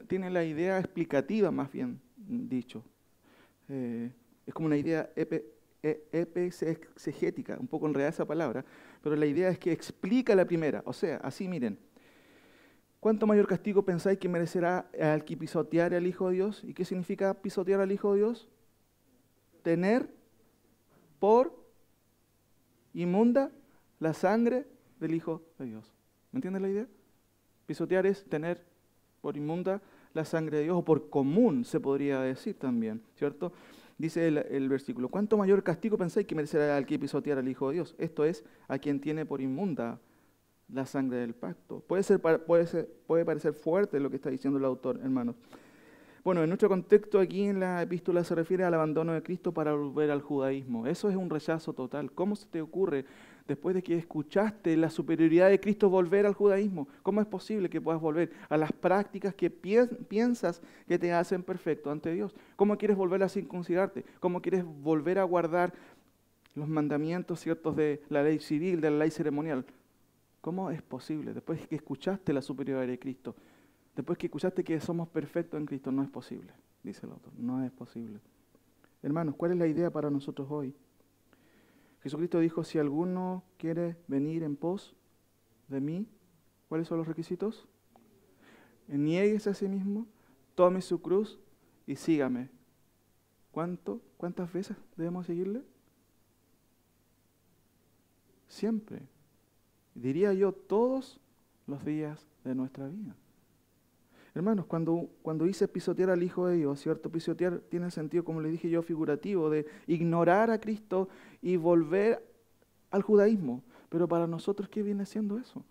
tiene la idea explicativa, más bien dicho. Es como una idea exegética, un poco enredada esa palabra, pero la idea es que explica la primera. O sea, así miren. ¿Cuánto mayor castigo pensáis que merecerá al que pisoteare al Hijo de Dios? ¿Y qué significa pisotear al Hijo de Dios? Tener por inmunda la sangre del Hijo de Dios. ¿Me entiendes la idea? Pisotear es tener por inmunda la sangre de Dios, o por común se podría decir también, ¿cierto? Dice el versículo, ¿cuánto mayor castigo pensáis que merecerá al que pisotear al Hijo de Dios? Esto es, a quien tiene por inmunda la sangre del pacto. Puede parecer fuerte lo que está diciendo el autor, hermanos. Bueno, en nuestro contexto aquí en la epístola se refiere al abandono de Cristo para volver al judaísmo. Eso es un rechazo total. ¿Cómo se te ocurre, después de que escuchaste la superioridad de Cristo, volver al judaísmo? ¿Cómo es posible que puedas volver a las prácticas que piensas que te hacen perfecto ante Dios? ¿Cómo quieres volver a circuncidarte? ¿Cómo quieres volver a guardar los mandamientos ciertos de la ley civil, de la ley ceremonial? ¿Cómo es posible? Después que escuchaste la superioridad de Cristo, después que escuchaste que somos perfectos en Cristo, no es posible, dice el autor, no es posible. Hermanos, ¿cuál es la idea para nosotros hoy? Jesucristo dijo, si alguno quiere venir en pos de mí, ¿cuáles son los requisitos? Niéguese a sí mismo, tome su cruz y sígame. ¿Cuántas veces debemos seguirle? Siempre. Diría yo, todos los días de nuestra vida. Hermanos, cuando dice pisotear al Hijo de Dios, ¿cierto? Pisotear tiene el sentido, como le dije yo, figurativo, de ignorar a Cristo y volver al judaísmo. Pero para nosotros, ¿qué viene siendo eso?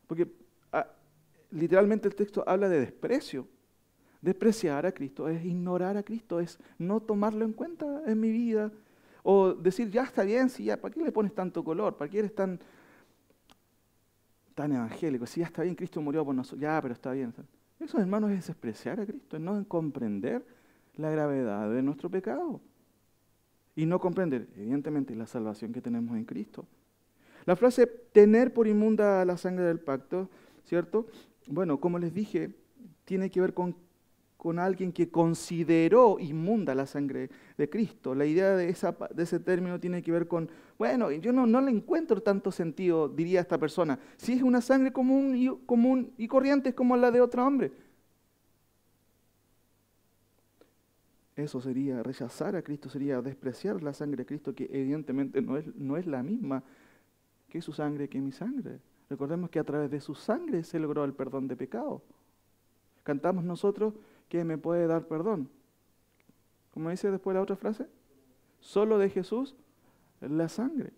Porque literalmente el texto habla de desprecio. Despreciar a Cristo es ignorar a Cristo, es no tomarlo en cuenta en mi vida. O decir, ya está bien, si ya, ¿para qué le pones tanto color? ¿Para qué eres tan evangélico? Si ya está bien, Cristo murió por nosotros, ya, pero está bien. Eso, hermanos, es despreciar a Cristo, es no comprender la gravedad de nuestro pecado. Y no comprender, evidentemente, la salvación que tenemos en Cristo. La frase tener por inmunda la sangre del pacto, ¿cierto? Bueno, como les dije, tiene que ver con alguien que consideró inmunda la sangre de Cristo. La idea de ese término tiene que ver con, bueno, yo no le encuentro tanto sentido, diría esta persona, si es una sangre común y corriente, es como la de otro hombre. Eso sería rechazar a Cristo, sería despreciar la sangre de Cristo, que evidentemente no es la misma que su sangre, que mi sangre. Recordemos que a través de su sangre se logró el perdón de pecado. Cantamos nosotros que me puede dar perdón. ¿Cómo dice después la otra frase? Solo de Jesús la sangre.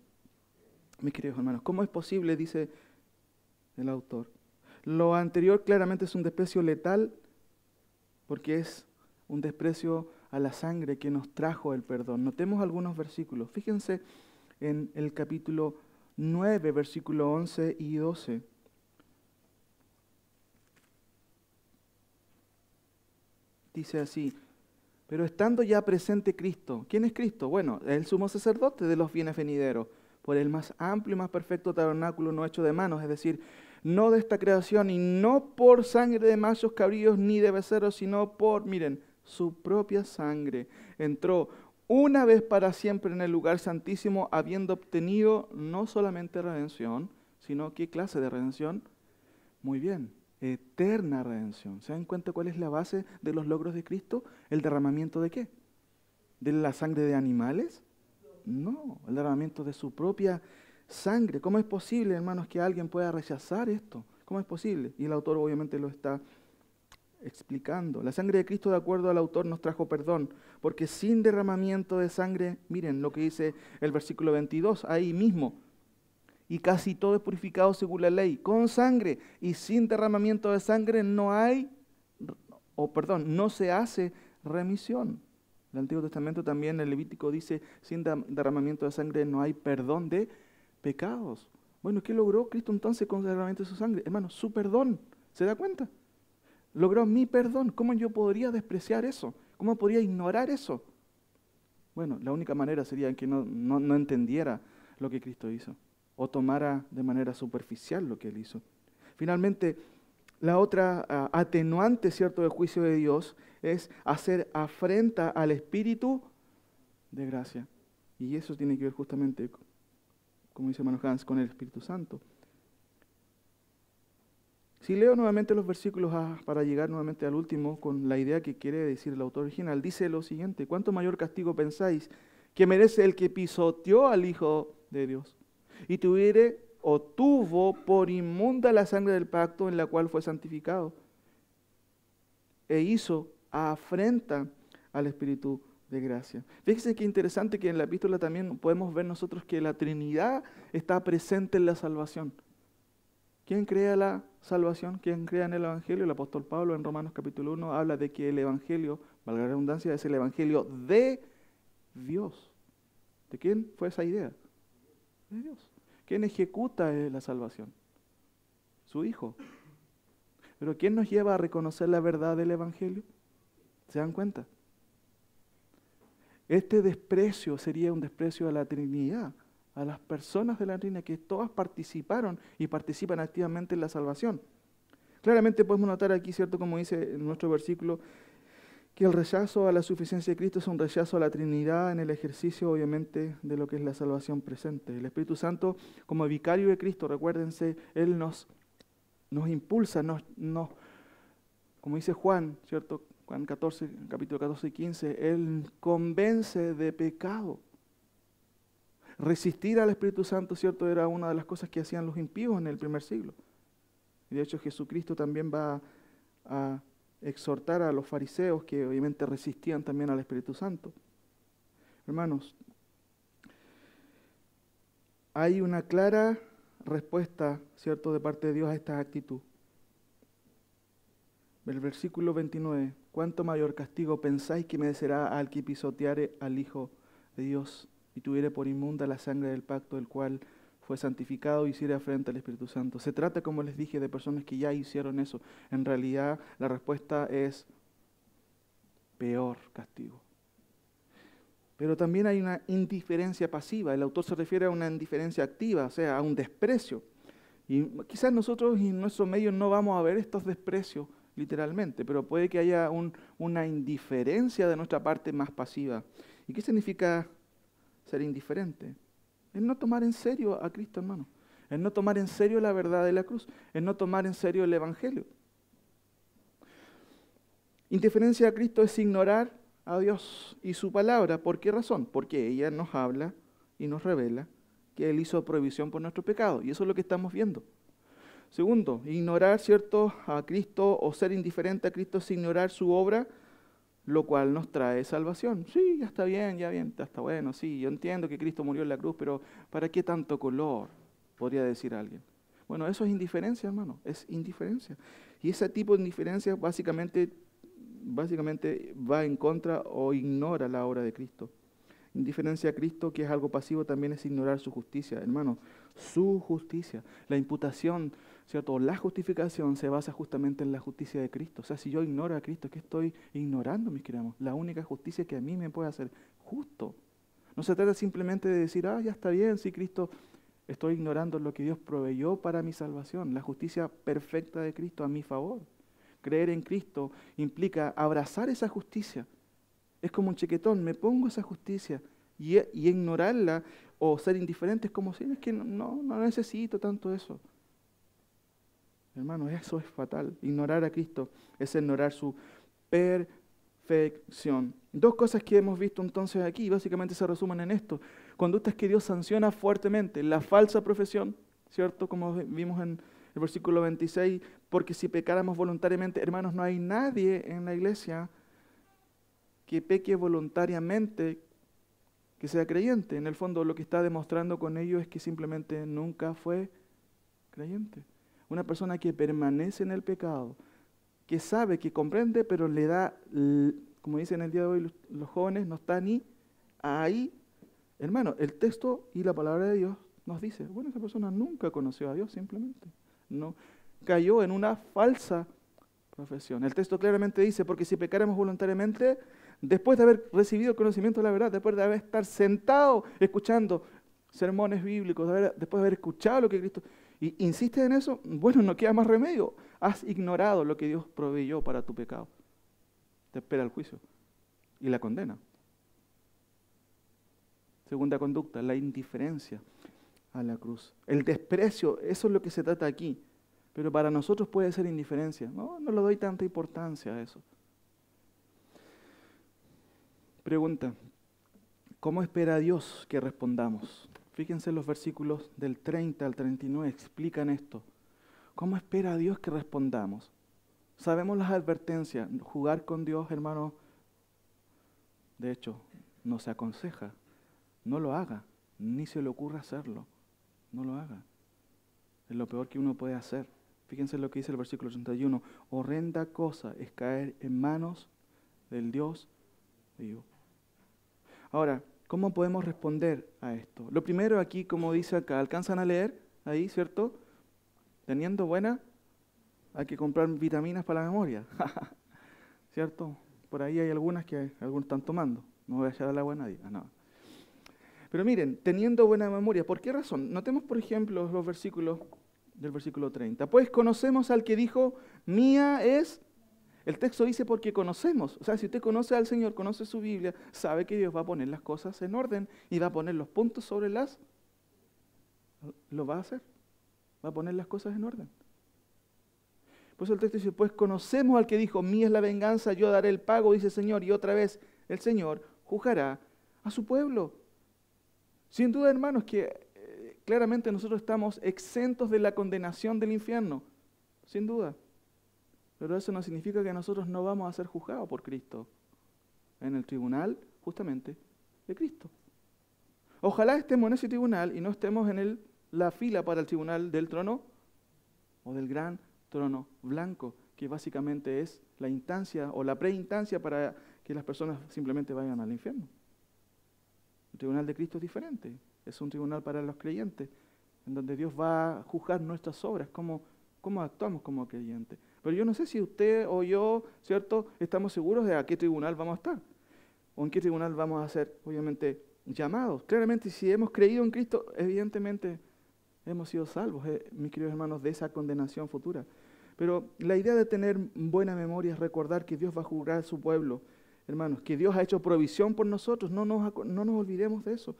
Mis queridos hermanos, ¿cómo es posible, dice el autor? Lo anterior claramente es un desprecio letal, porque es un desprecio a la sangre que nos trajo el perdón. Notemos algunos versículos. Fíjense en el capítulo 9, versículo 11 y 12. Dice así, pero estando ya presente Cristo, ¿quién es Cristo? Bueno, el sumo sacerdote de los bienes venideros, por el más amplio y más perfecto tabernáculo no hecho de manos, es decir, no de esta creación y no por sangre de machos cabríos ni de becerros, sino por, miren, su propia sangre. Entró una vez para siempre en el lugar santísimo, habiendo obtenido no solamente redención, sino ¿qué clase de redención? Muy bien, eterna redención. ¿Se dan cuenta cuál es la base de los logros de Cristo? ¿El derramamiento de qué? ¿De la sangre de animales? No, el derramamiento de su propia sangre. ¿Cómo es posible, hermanos, que alguien pueda rechazar esto? ¿Cómo es posible? Y el autor obviamente lo está explicando. La sangre de Cristo, de acuerdo al autor, nos trajo perdón, porque sin derramamiento de sangre, miren lo que dice el versículo 22, ahí mismo, y casi todo es purificado según la ley, con sangre, y sin derramamiento de sangre no se hace remisión. El Antiguo Testamento también, el Levítico dice, sin derramamiento de sangre no hay perdón de pecados. Bueno, ¿qué logró Cristo entonces con el derramamiento de su sangre? Hermano, su perdón. ¿Se da cuenta? Logró mi perdón. ¿Cómo yo podría despreciar eso? ¿Cómo podría ignorar eso? Bueno, la única manera sería que no entendiera lo que Cristo hizo, o tomara de manera superficial lo que Él hizo. Finalmente, la otra atenuante, ¿cierto?, del juicio de Dios es hacer afrenta al Espíritu de gracia. Y eso tiene que ver justamente, como dice hermano Hans, con el Espíritu Santo. Si leo nuevamente los versículos para llegar nuevamente al último, con la idea que quiere decir el autor original, dice lo siguiente: ¿cuánto mayor castigo pensáis que merece el que pisoteó al Hijo de Dios y tuvo por inmunda la sangre del pacto en la cual fue santificado e hizo afrenta al Espíritu de gracia? Fíjense qué interesante que en la epístola también podemos ver nosotros que la Trinidad está presente en la salvación. ¿Quién crea la salvación? ¿Quién crea en el Evangelio? El apóstol Pablo en Romanos capítulo 1 habla de que el Evangelio, valga la redundancia, es el Evangelio de Dios. ¿De quién fue esa idea? De Dios. ¿Quién ejecuta la salvación? Su Hijo. Pero ¿quién nos lleva a reconocer la verdad del Evangelio? ¿Se dan cuenta? Este desprecio sería un desprecio a la Trinidad, a las personas de la Trinidad, que todas participaron y participan activamente en la salvación. Claramente podemos notar aquí, ¿cierto?, como dice en nuestro versículo, que el rechazo a la suficiencia de Cristo es un rechazo a la Trinidad en el ejercicio, obviamente, de lo que es la salvación presente. El Espíritu Santo, como vicario de Cristo, recuérdense, Él nos impulsa, como dice Juan, ¿cierto?, Juan 14, capítulo 14 y 15, Él convence de pecado. Resistir al Espíritu Santo, ¿cierto?, era una de las cosas que hacían los impíos en el primer siglo. Y de hecho Jesucristo también va a exhortar a los fariseos que obviamente resistían también al Espíritu Santo. Hermanos, hay una clara respuesta, ¿cierto?, de parte de Dios a esta actitud. El versículo 29, ¿cuánto mayor castigo pensáis que merecerá al que pisoteare al Hijo de Dios y tuviere por inmunda la sangre del pacto, el cual fue santificado y hiciera frente al Espíritu Santo? Se trata, como les dije, de personas que ya hicieron eso. En realidad, la respuesta es peor castigo. Pero también hay una indiferencia pasiva. El autor se refiere a una indiferencia activa, o sea, a un desprecio. Y quizás nosotros en nuestros medios no vamos a ver estos desprecios literalmente, pero puede que haya una indiferencia de nuestra parte más pasiva. ¿Y qué significa ser indiferente? Es no tomar en serio a Cristo, hermano. Es no tomar en serio la verdad de la cruz. Es no tomar en serio el Evangelio. Indiferencia a Cristo es ignorar a Dios y su palabra. ¿Por qué razón? Porque ella nos habla y nos revela que Él hizo provisión por nuestro pecado. Y eso es lo que estamos viendo. Segundo, ignorar, ¿cierto?, a Cristo o ser indiferente a Cristo es ignorar su obra, lo cual nos trae salvación. Sí, ya está bien, ya está bueno, sí, yo entiendo que Cristo murió en la cruz, pero ¿para qué tanto color?, podría decir alguien. Bueno, eso es indiferencia, hermano, es indiferencia. Y ese tipo de indiferencia básicamente va en contra o ignora la obra de Cristo. Indiferencia a Cristo, que es algo pasivo, también es ignorar su justicia, hermano. Su justicia, la imputación, ¿cierto? La justificación se basa justamente en la justicia de Cristo. O sea, si yo ignoro a Cristo, ¿qué estoy ignorando, mis queridos? La única justicia que a mí me puede hacer justo. No se trata simplemente de decir, ya está bien, sí, Cristo, estoy ignorando lo que Dios proveyó para mi salvación, la justicia perfecta de Cristo a mi favor. Creer en Cristo implica abrazar esa justicia. Es como un chequetón, me pongo esa justicia y ignorarla o ser indiferente es como si es que no necesito tanto eso. Hermano, eso es fatal. Ignorar a Cristo es ignorar su perfección. Dos cosas que hemos visto entonces aquí, básicamente se resumen en esto. Conductas que Dios sanciona fuertemente. La falsa profesión, ¿cierto? Como vimos en el versículo 26, porque si pecáramos voluntariamente, hermanos, no hay nadie en la iglesia que peque voluntariamente, que sea creyente. En el fondo lo que está demostrando con ello es que simplemente nunca fue creyente. Una persona que permanece en el pecado, que sabe, que comprende, pero le da, como dicen el día de hoy los jóvenes, no está ni ahí. Hermano, el texto y la palabra de Dios nos dice, bueno, esa persona nunca conoció a Dios simplemente. No cayó en una falsa profesión. El texto claramente dice, porque si pecáramos voluntariamente, después de haber recibido el conocimiento de la verdad, después de haber estado sentado escuchando sermones bíblicos, después de haber escuchado lo que Cristo... Y insistes en eso, bueno, no queda más remedio. Has ignorado lo que Dios proveyó para tu pecado. Te espera el juicio y la condena. Segunda conducta, la indiferencia a la cruz. El desprecio, eso es lo que se trata aquí. Pero para nosotros puede ser indiferencia. No le doy tanta importancia a eso. Pregunta, ¿cómo espera Dios que respondamos? Fíjense los versículos del 30 al 39, explican esto. ¿Cómo espera Dios que respondamos? Sabemos las advertencias. Jugar con Dios, hermano, de hecho, no se aconseja. No lo haga, ni se le ocurra hacerlo. No lo haga. Es lo peor que uno puede hacer. Fíjense lo que dice el versículo 31. Horrenda cosa es caer en manos del Dios vivo. Ahora, ¿cómo podemos responder a esto? Lo primero aquí, como dice acá, ¿alcanzan a leer ahí, cierto? Teniendo buena, hay que comprar vitaminas para la memoria, ¿cierto? Por ahí hay algunas que algunos están tomando. No voy a echar al agua a nadie. No. Pero miren, teniendo buena memoria, ¿por qué razón? Notemos, por ejemplo, los versículos del versículo 30. Pues conocemos al que dijo, mía es... El texto dice porque conocemos. O sea, si usted conoce al Señor, conoce su Biblia, sabe que Dios va a poner las cosas en orden y va a poner los puntos sobre las... Lo va a hacer. Va a poner las cosas en orden. Por eso el texto dice, pues conocemos al que dijo, mía es la venganza, yo daré el pago, dice el Señor. Y otra vez el Señor juzgará a su pueblo. Sin duda, hermanos, que claramente nosotros estamos exentos de la condenación del infierno. sin duda. Pero eso no significa que nosotros no vamos a ser juzgados por Cristo en el tribunal, justamente, de Cristo. Ojalá estemos en ese tribunal y no estemos en la fila para el tribunal del trono o del gran trono blanco, que básicamente es la instancia o la preinstancia para que las personas simplemente vayan al infierno. El tribunal de Cristo es diferente, es un tribunal para los creyentes, en donde Dios va a juzgar nuestras obras, cómo actuamos como creyentes. Pero yo no sé si usted o yo, ¿cierto?, estamos seguros de a qué tribunal vamos a estar, o en qué tribunal vamos a ser, obviamente, llamados. Claramente, si hemos creído en Cristo, evidentemente hemos sido salvos, mis queridos hermanos, de esa condenación futura. Pero la idea de tener buena memoria es recordar que Dios va a juzgar a su pueblo, hermanos, que Dios ha hecho provisión por nosotros, no nos olvidemos de eso.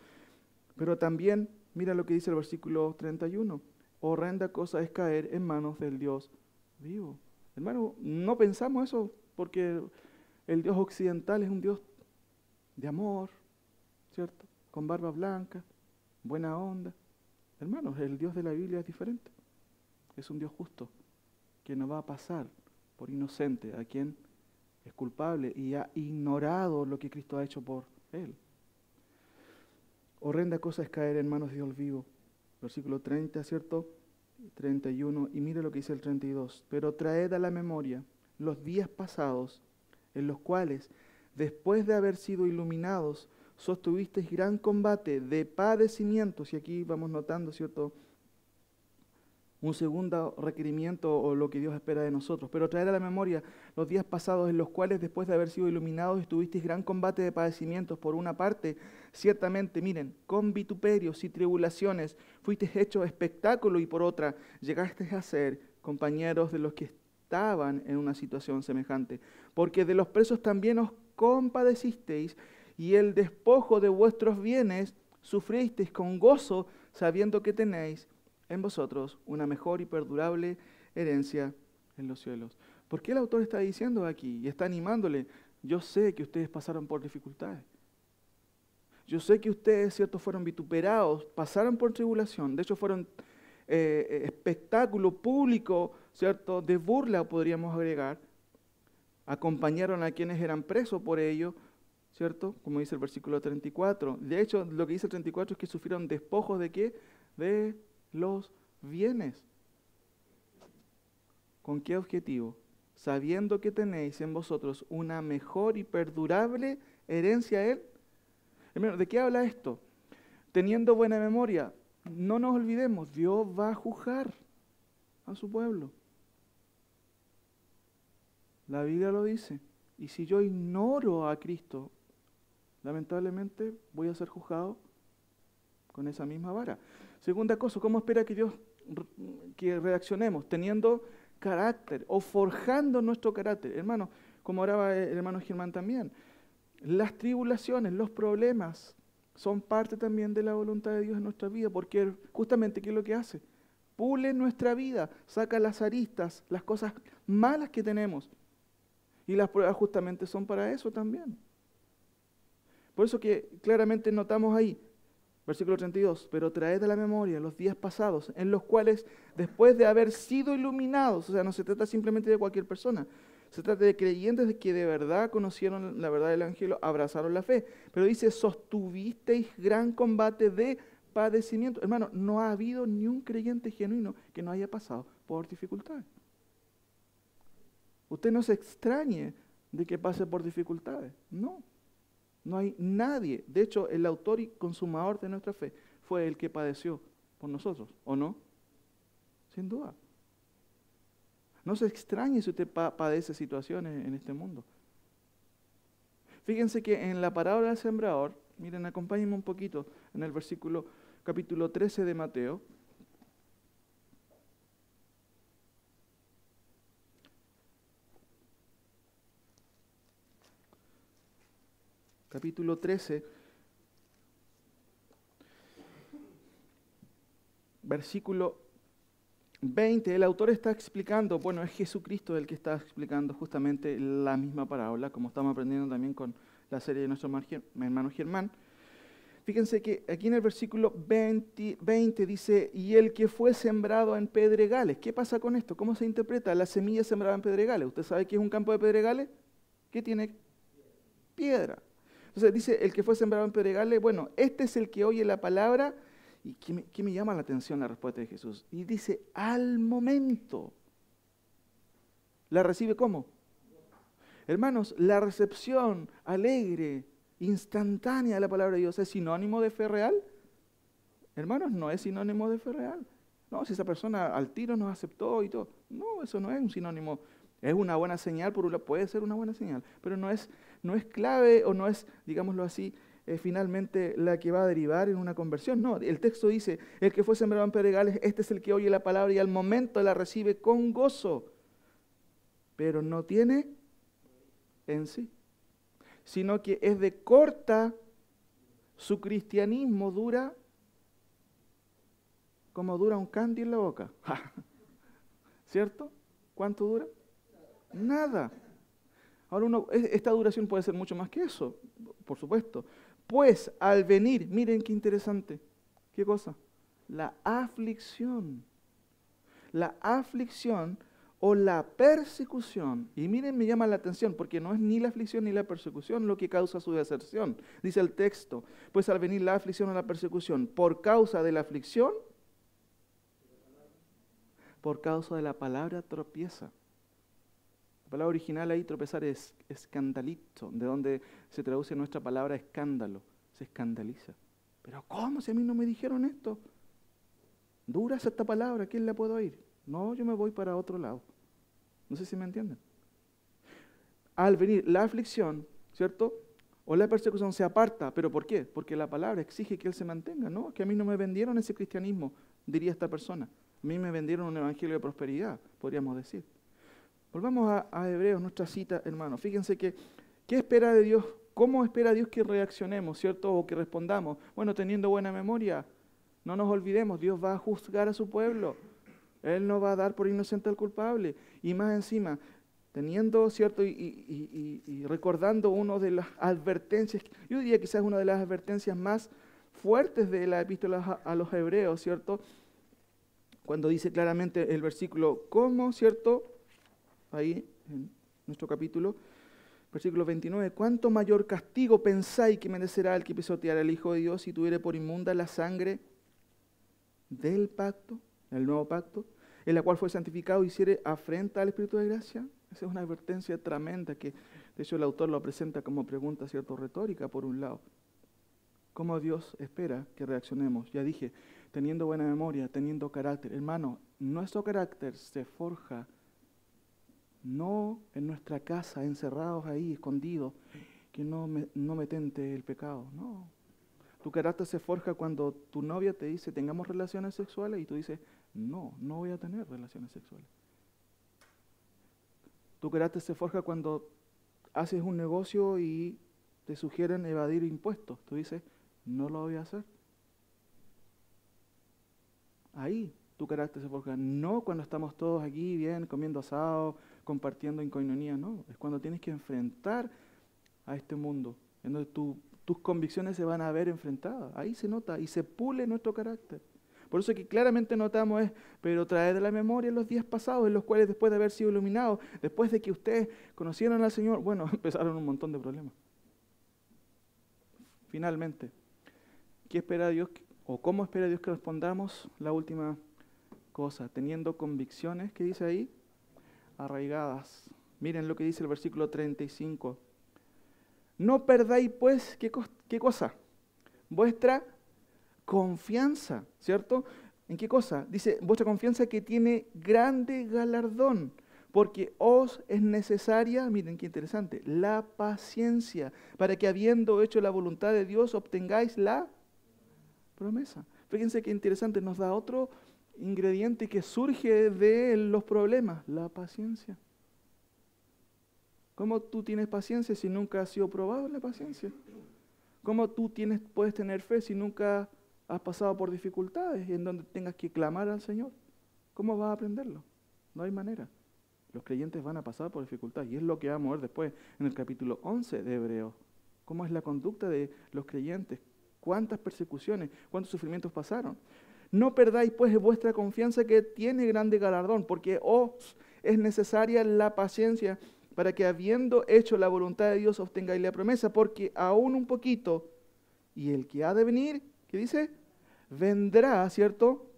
Pero también, mira lo que dice el versículo 31, horrenda cosa es caer en manos del Dios vivo. Hermano, no pensamos eso porque el Dios occidental es un Dios de amor, ¿cierto? Con barba blanca, buena onda. Hermanos, el Dios de la Biblia es diferente. Es un Dios justo, que no va a pasar por inocente a quien es culpable y ha ignorado lo que Cristo ha hecho por él. Horrenda cosa es caer en manos de Dios vivo. Versículo 30, ¿cierto? 31, y mire lo que dice el 32. Pero traed a la memoria los días pasados, en los cuales, después de haber sido iluminados, sostuvisteis gran combate de padecimientos. Y aquí vamos notando, ¿cierto?, un segundo requerimiento o lo que Dios espera de nosotros. Pero traer a la memoria los días pasados en los cuales, después de haber sido iluminados, estuvisteis gran combate de padecimientos. Por una parte, ciertamente, miren, con vituperios y tribulaciones fuisteis hechos espectáculo, y por otra, llegasteis a ser compañeros de los que estaban en una situación semejante. Porque de los presos también os compadecisteis, y el despojo de vuestros bienes sufristeis con gozo, sabiendo que tenéis en vosotros una mejor y perdurable herencia en los cielos. ¿Por qué el autor está diciendo aquí y está animándole? Yo sé que ustedes pasaron por dificultades. Yo sé que ustedes, ¿cierto?, fueron vituperados, pasaron por tribulación. De hecho, fueron espectáculo público, ¿cierto?, de burla, podríamos agregar. Acompañaron a quienes eran presos por ello, ¿cierto? Como dice el versículo 34. De hecho, lo que dice el 34 es que sufrieron despojos ¿de qué? De los bienes. ¿Con qué objetivo? Sabiendo que tenéis en vosotros una mejor y perdurable herencia a Él. Hermano, ¿de qué habla esto? Teniendo buena memoria, no nos olvidemos, Dios va a juzgar a su pueblo. La Biblia lo dice. Y si yo ignoro a Cristo, lamentablemente voy a ser juzgado con esa misma vara. Segunda cosa, ¿cómo espera que Dios que reaccionemos? Teniendo carácter o forjando nuestro carácter. Hermano, como oraba el hermano Germán también, las tribulaciones, los problemas son parte también de la voluntad de Dios en nuestra vida, porque justamente ¿qué es lo que hace? Pule nuestra vida, saca las aristas, las cosas malas que tenemos. Y las pruebas justamente son para eso también. Por eso que claramente notamos ahí, versículo 32, pero traed a la memoria los días pasados, en los cuales, después de haber sido iluminados, o sea, no se trata simplemente de cualquier persona, se trata de creyentes que de verdad conocieron la verdad del Evangelio, abrazaron la fe. Pero dice, sostuvisteis gran combate de padecimiento. Hermano, no ha habido ni un creyente genuino que no haya pasado por dificultades. Usted no se extrañe de que pase por dificultades. No. No hay nadie. De hecho, el autor y consumador de nuestra fe fue el que padeció por nosotros, ¿o no? Sin duda. No se extrañe si usted padece situaciones en este mundo. Fíjense que en la parábola del sembrador, miren, acompáñenme un poquito en el capítulo 13 de Mateo. Capítulo 13, versículo 20, el autor está explicando, bueno, es Jesucristo el que está explicando justamente la misma parábola, como estamos aprendiendo también con la serie de nuestro hermano Germán. Fíjense que aquí en el versículo 20 dice, y el que fue sembrado en pedregales. ¿Qué pasa con esto? ¿Cómo se interpreta la semilla sembrada en pedregales? ¿Usted sabe qué es un campo de pedregales? ¿Qué tiene? Piedra. Entonces dice, el que fue sembrado en pedregales, bueno, este es el que oye la palabra. ¿Y qué me llama la atención la respuesta de Jesús? Y dice, al momento. ¿La recibe cómo? Hermanos, la recepción alegre, instantánea de la palabra de Dios, ¿es sinónimo de fe real? Hermanos, no es sinónimo de fe real. No, si esa persona al tiro nos aceptó y todo. No, eso no es un sinónimo. Es una buena señal, por un lado, puede ser una buena señal, pero no es clave o no es, digámoslo así, finalmente la que va a derivar en una conversión. No, el texto dice, el que fue sembrado en pedregales, este es el que oye la palabra y al momento la recibe con gozo, pero no tiene en sí, sino que es de corta, su cristianismo dura como dura un candy en la boca. ¿Cierto? ¿Cuánto dura? Nada. Ahora esta duración puede ser mucho más que eso, por supuesto. Pues al venir, miren qué interesante, ¿qué cosa? La aflicción. La aflicción o la persecución, y miren, me llama la atención, porque no es ni la aflicción ni la persecución lo que causa su deserción. Dice el texto, pues al venir la aflicción o la persecución, por causa de la aflicción, por causa de la palabra tropieza. La palabra original ahí, tropezar, es escandalito, de donde se traduce nuestra palabra escándalo, se escandaliza. Pero ¿cómo si a mí no me dijeron esto? Dura esta palabra, ¿quién la puede oír? No, yo me voy para otro lado. No sé si me entienden. Al venir la aflicción, ¿cierto? O la persecución se aparta. ¿Pero por qué? Porque la palabra exige que él se mantenga. No, que a mí no me vendieron ese cristianismo, diría esta persona. A mí me vendieron un evangelio de prosperidad, podríamos decir. Volvamos a Hebreos, nuestra cita, hermanos. Fíjense que, ¿qué espera de Dios? ¿Cómo espera Dios que reaccionemos, cierto? O que respondamos. Bueno, teniendo buena memoria, no nos olvidemos, Dios va a juzgar a su pueblo. Él no va a dar por inocente al culpable. Y más encima, teniendo, ¿cierto? Y recordando una de las advertencias, yo diría quizás una de las advertencias más fuertes de la epístola a los hebreos, ¿cierto? Cuando dice claramente el versículo, ¿cómo, cierto? Ahí, en nuestro capítulo, versículo 29, ¿cuánto mayor castigo pensáis que merecerá el que pisoteara al Hijo de Dios si tuviere por inmunda la sangre del pacto, el nuevo pacto, en la cual fue santificado y hiciere afrenta al Espíritu de gracia? Esa es una advertencia tremenda que, de hecho, el autor lo presenta como pregunta, cierto, retórica, por un lado. ¿Cómo Dios espera que reaccionemos? Ya dije, teniendo buena memoria, teniendo carácter. Hermano, nuestro carácter se forja no en nuestra casa, encerrados ahí, escondidos, que no me tente el pecado. No. Tu carácter se forja cuando tu novia te dice, tengamos relaciones sexuales, y tú dices, no voy a tener relaciones sexuales. Tu carácter se forja cuando haces un negocio y te sugieren evadir impuestos. Tú dices, no lo voy a hacer. Ahí tu carácter se forja. No cuando estamos todos aquí bien, comiendo asado, compartiendo en coinonía, no. Es cuando tienes que enfrentar a este mundo, en donde tus convicciones se van a ver enfrentadas. Ahí se nota y se pule nuestro carácter. Por eso que claramente notamos pero traed de la memoria los días pasados, en los cuales después de haber sido iluminados, después de que ustedes conocieron al Señor, bueno, empezaron un montón de problemas. Finalmente, ¿qué espera Dios o cómo espera Dios que respondamos? La última cosa, teniendo convicciones, ¿qué dice ahí? Arraigadas. Miren lo que dice el versículo 35. No perdáis pues, ¿qué cosa? Vuestra confianza, ¿cierto? ¿En qué cosa? Dice, vuestra confianza que tiene grande galardón, porque os es necesaria, miren qué interesante, la paciencia, para que habiendo hecho la voluntad de Dios, obtengáis la promesa. Fíjense qué interesante, nos da otro ingrediente que surge de los problemas, la paciencia. ¿Cómo tú tienes paciencia si nunca has sido probado en la paciencia? ¿Cómo tú puedes tener fe si nunca has pasado por dificultades en donde tengas que clamar al Señor? ¿Cómo vas a aprenderlo? No hay manera. Los creyentes van a pasar por dificultades y es lo que vamos a ver después en el capítulo 11 de Hebreos. ¿Cómo es la conducta de los creyentes cuántas persecuciones, cuántos sufrimientos pasaron. No perdáis pues vuestra confianza, que tiene grande galardón, porque os es necesaria la paciencia para que, habiendo hecho la voluntad de Dios, obtengáis la promesa, porque aún un poquito, y el que ha de venir, ¿qué dice? Vendrá, ¿cierto?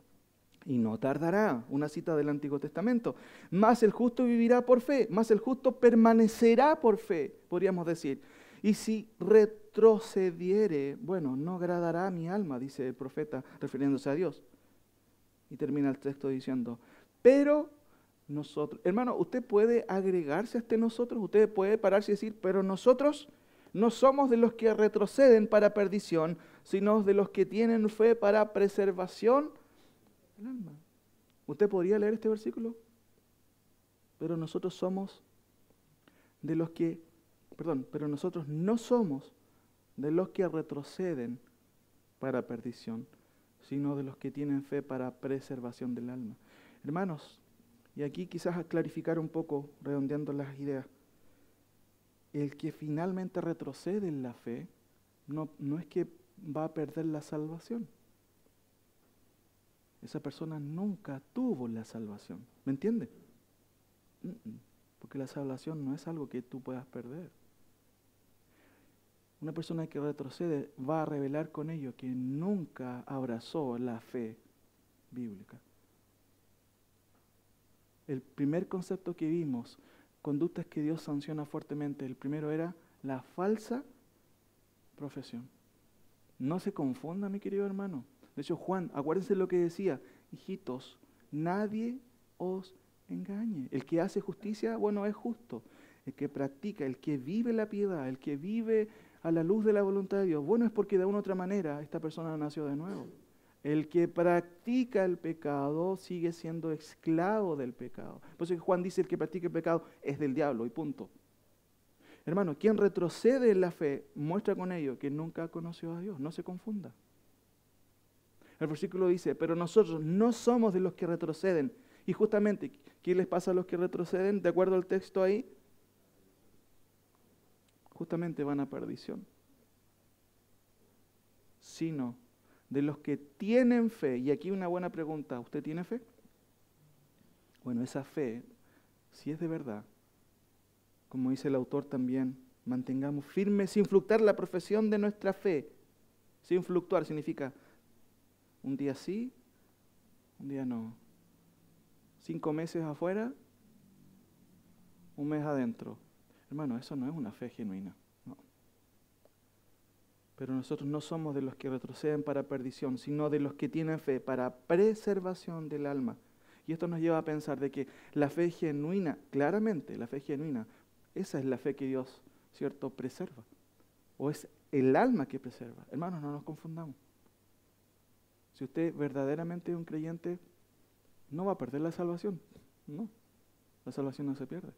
Y no tardará, una cita del Antiguo Testamento. Mas el justo vivirá por fe, mas el justo permanecerá por fe, podríamos decir. Y si retrocediere, bueno, no agradará a mi alma, dice el profeta, refiriéndose a Dios. Y termina el texto diciendo, pero nosotros, hermano, usted puede agregarse a este nosotros, usted puede pararse y decir, pero nosotros no somos de los que retroceden para perdición, sino de los que tienen fe para preservación del alma. ¿Usted podría leer este versículo? Pero nosotros somos de los que, pero nosotros no somos de los que retroceden para perdición, sino de los que tienen fe para preservación del alma. Hermanos, y aquí quizás a clarificar un poco, redondeando las ideas, el que finalmente retrocede en la fe, no es que va a perder la salvación. Esa persona nunca tuvo la salvación. ¿Me entiende? Porque la salvación no es algo que tú puedas perder. Una persona que retrocede va a revelar con ello que nunca abrazó la fe bíblica. El primer concepto que vimos, conductas que Dios sanciona fuertemente, el primero era la falsa profesión. No se confunda, mi querido hermano. De hecho, Juan, acuérdense lo que decía, hijitos, nadie os engañe. El que hace justicia, bueno, es justo. El que practica, el que vive la piedad, el que vive a la luz de la voluntad de Dios, bueno, es porque de una u otra manera esta persona nació de nuevo. El que practica el pecado sigue siendo esclavo del pecado. Por eso que Juan dice, el que practica el pecado es del diablo, y punto. Hermano, quien retrocede en la fe muestra con ello que nunca conoció a Dios. No se confunda. El versículo dice, pero nosotros no somos de los que retroceden. Y justamente, ¿qué les pasa a los que retroceden? De acuerdo al texto ahí, justamente van a perdición. Sino de los que tienen fe. Y aquí una buena pregunta, ¿usted tiene fe? Bueno, esa fe, si es de verdad, como dice el autor también, mantengamos firme sin fluctuar la profesión de nuestra fe. Sin fluctuar significa un día sí, un día no. 5 meses afuera, un mes adentro. Hermano, eso no es una fe genuina. No. Pero nosotros no somos de los que retroceden para perdición, sino de los que tienen fe para preservación del alma. Y esto nos lleva a pensar de que la fe genuina, claramente, la fe genuina, esa es la fe que Dios, ¿cierto?, preserva. O es el alma que preserva. Hermanos, no nos confundamos. Si usted verdaderamente es un creyente, no va a perder la salvación. No, la salvación no se pierde.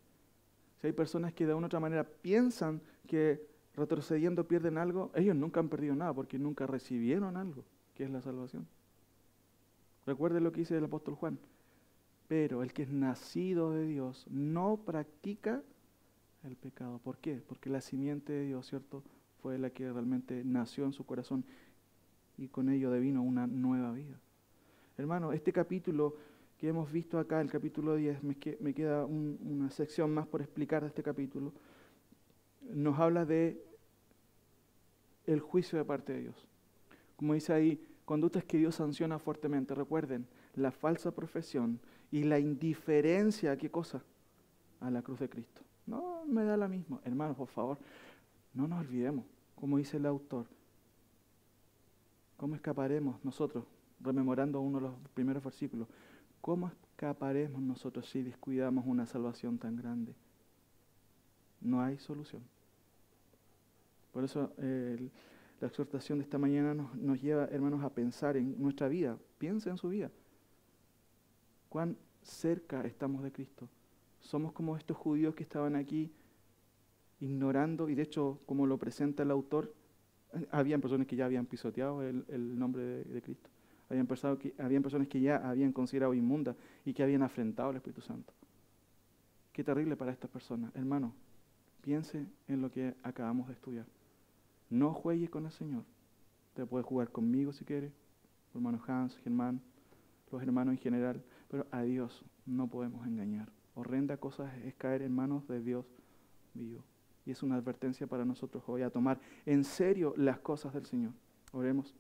Si hay personas que de una u otra manera piensan que retrocediendo pierden algo, ellos nunca han perdido nada porque nunca recibieron algo, que es la salvación. Recuerde lo que dice el apóstol Juan. Pero el que es nacido de Dios no practica el pecado. ¿Por qué? Porque la simiente de Dios, ¿cierto?, fue la que realmente nació en su corazón y con ello devino una nueva vida. Hermano, este capítulo que hemos visto acá, el capítulo 10, me queda una sección más por explicar de este capítulo, nos habla de el juicio de parte de Dios. Como dice ahí, conductas que Dios sanciona fuertemente. Recuerden, la falsa profesión y la indiferencia, ¿a qué cosa? A la cruz de Cristo. No, me da la misma. Hermanos, por favor, no nos olvidemos, como dice el autor. ¿Cómo escaparemos nosotros, rememorando uno de los primeros versículos, cómo escaparemos nosotros si descuidamos una salvación tan grande? No hay solución. Por eso la exhortación de esta mañana nos lleva, hermanos, a pensar en nuestra vida. Piensa en su vida. ¿Cuán cerca estamos de Cristo? Somos como estos judíos que estaban aquí ignorando, y de hecho, como lo presenta el autor, habían personas que ya habían pisoteado el nombre de Cristo. Habían personas que ya habían considerado inmunda y que habían afrentado al Espíritu Santo. Qué terrible para estas personas. Hermano, piense en lo que acabamos de estudiar. No juegue con el Señor. Usted puede jugar conmigo si quiere, hermano Hans, Germán, los hermanos en general, pero a Dios no podemos engañar. Horrenda cosa es caer en manos de Dios vivo. Y es una advertencia para nosotros hoy a tomar en serio las cosas del Señor. Oremos.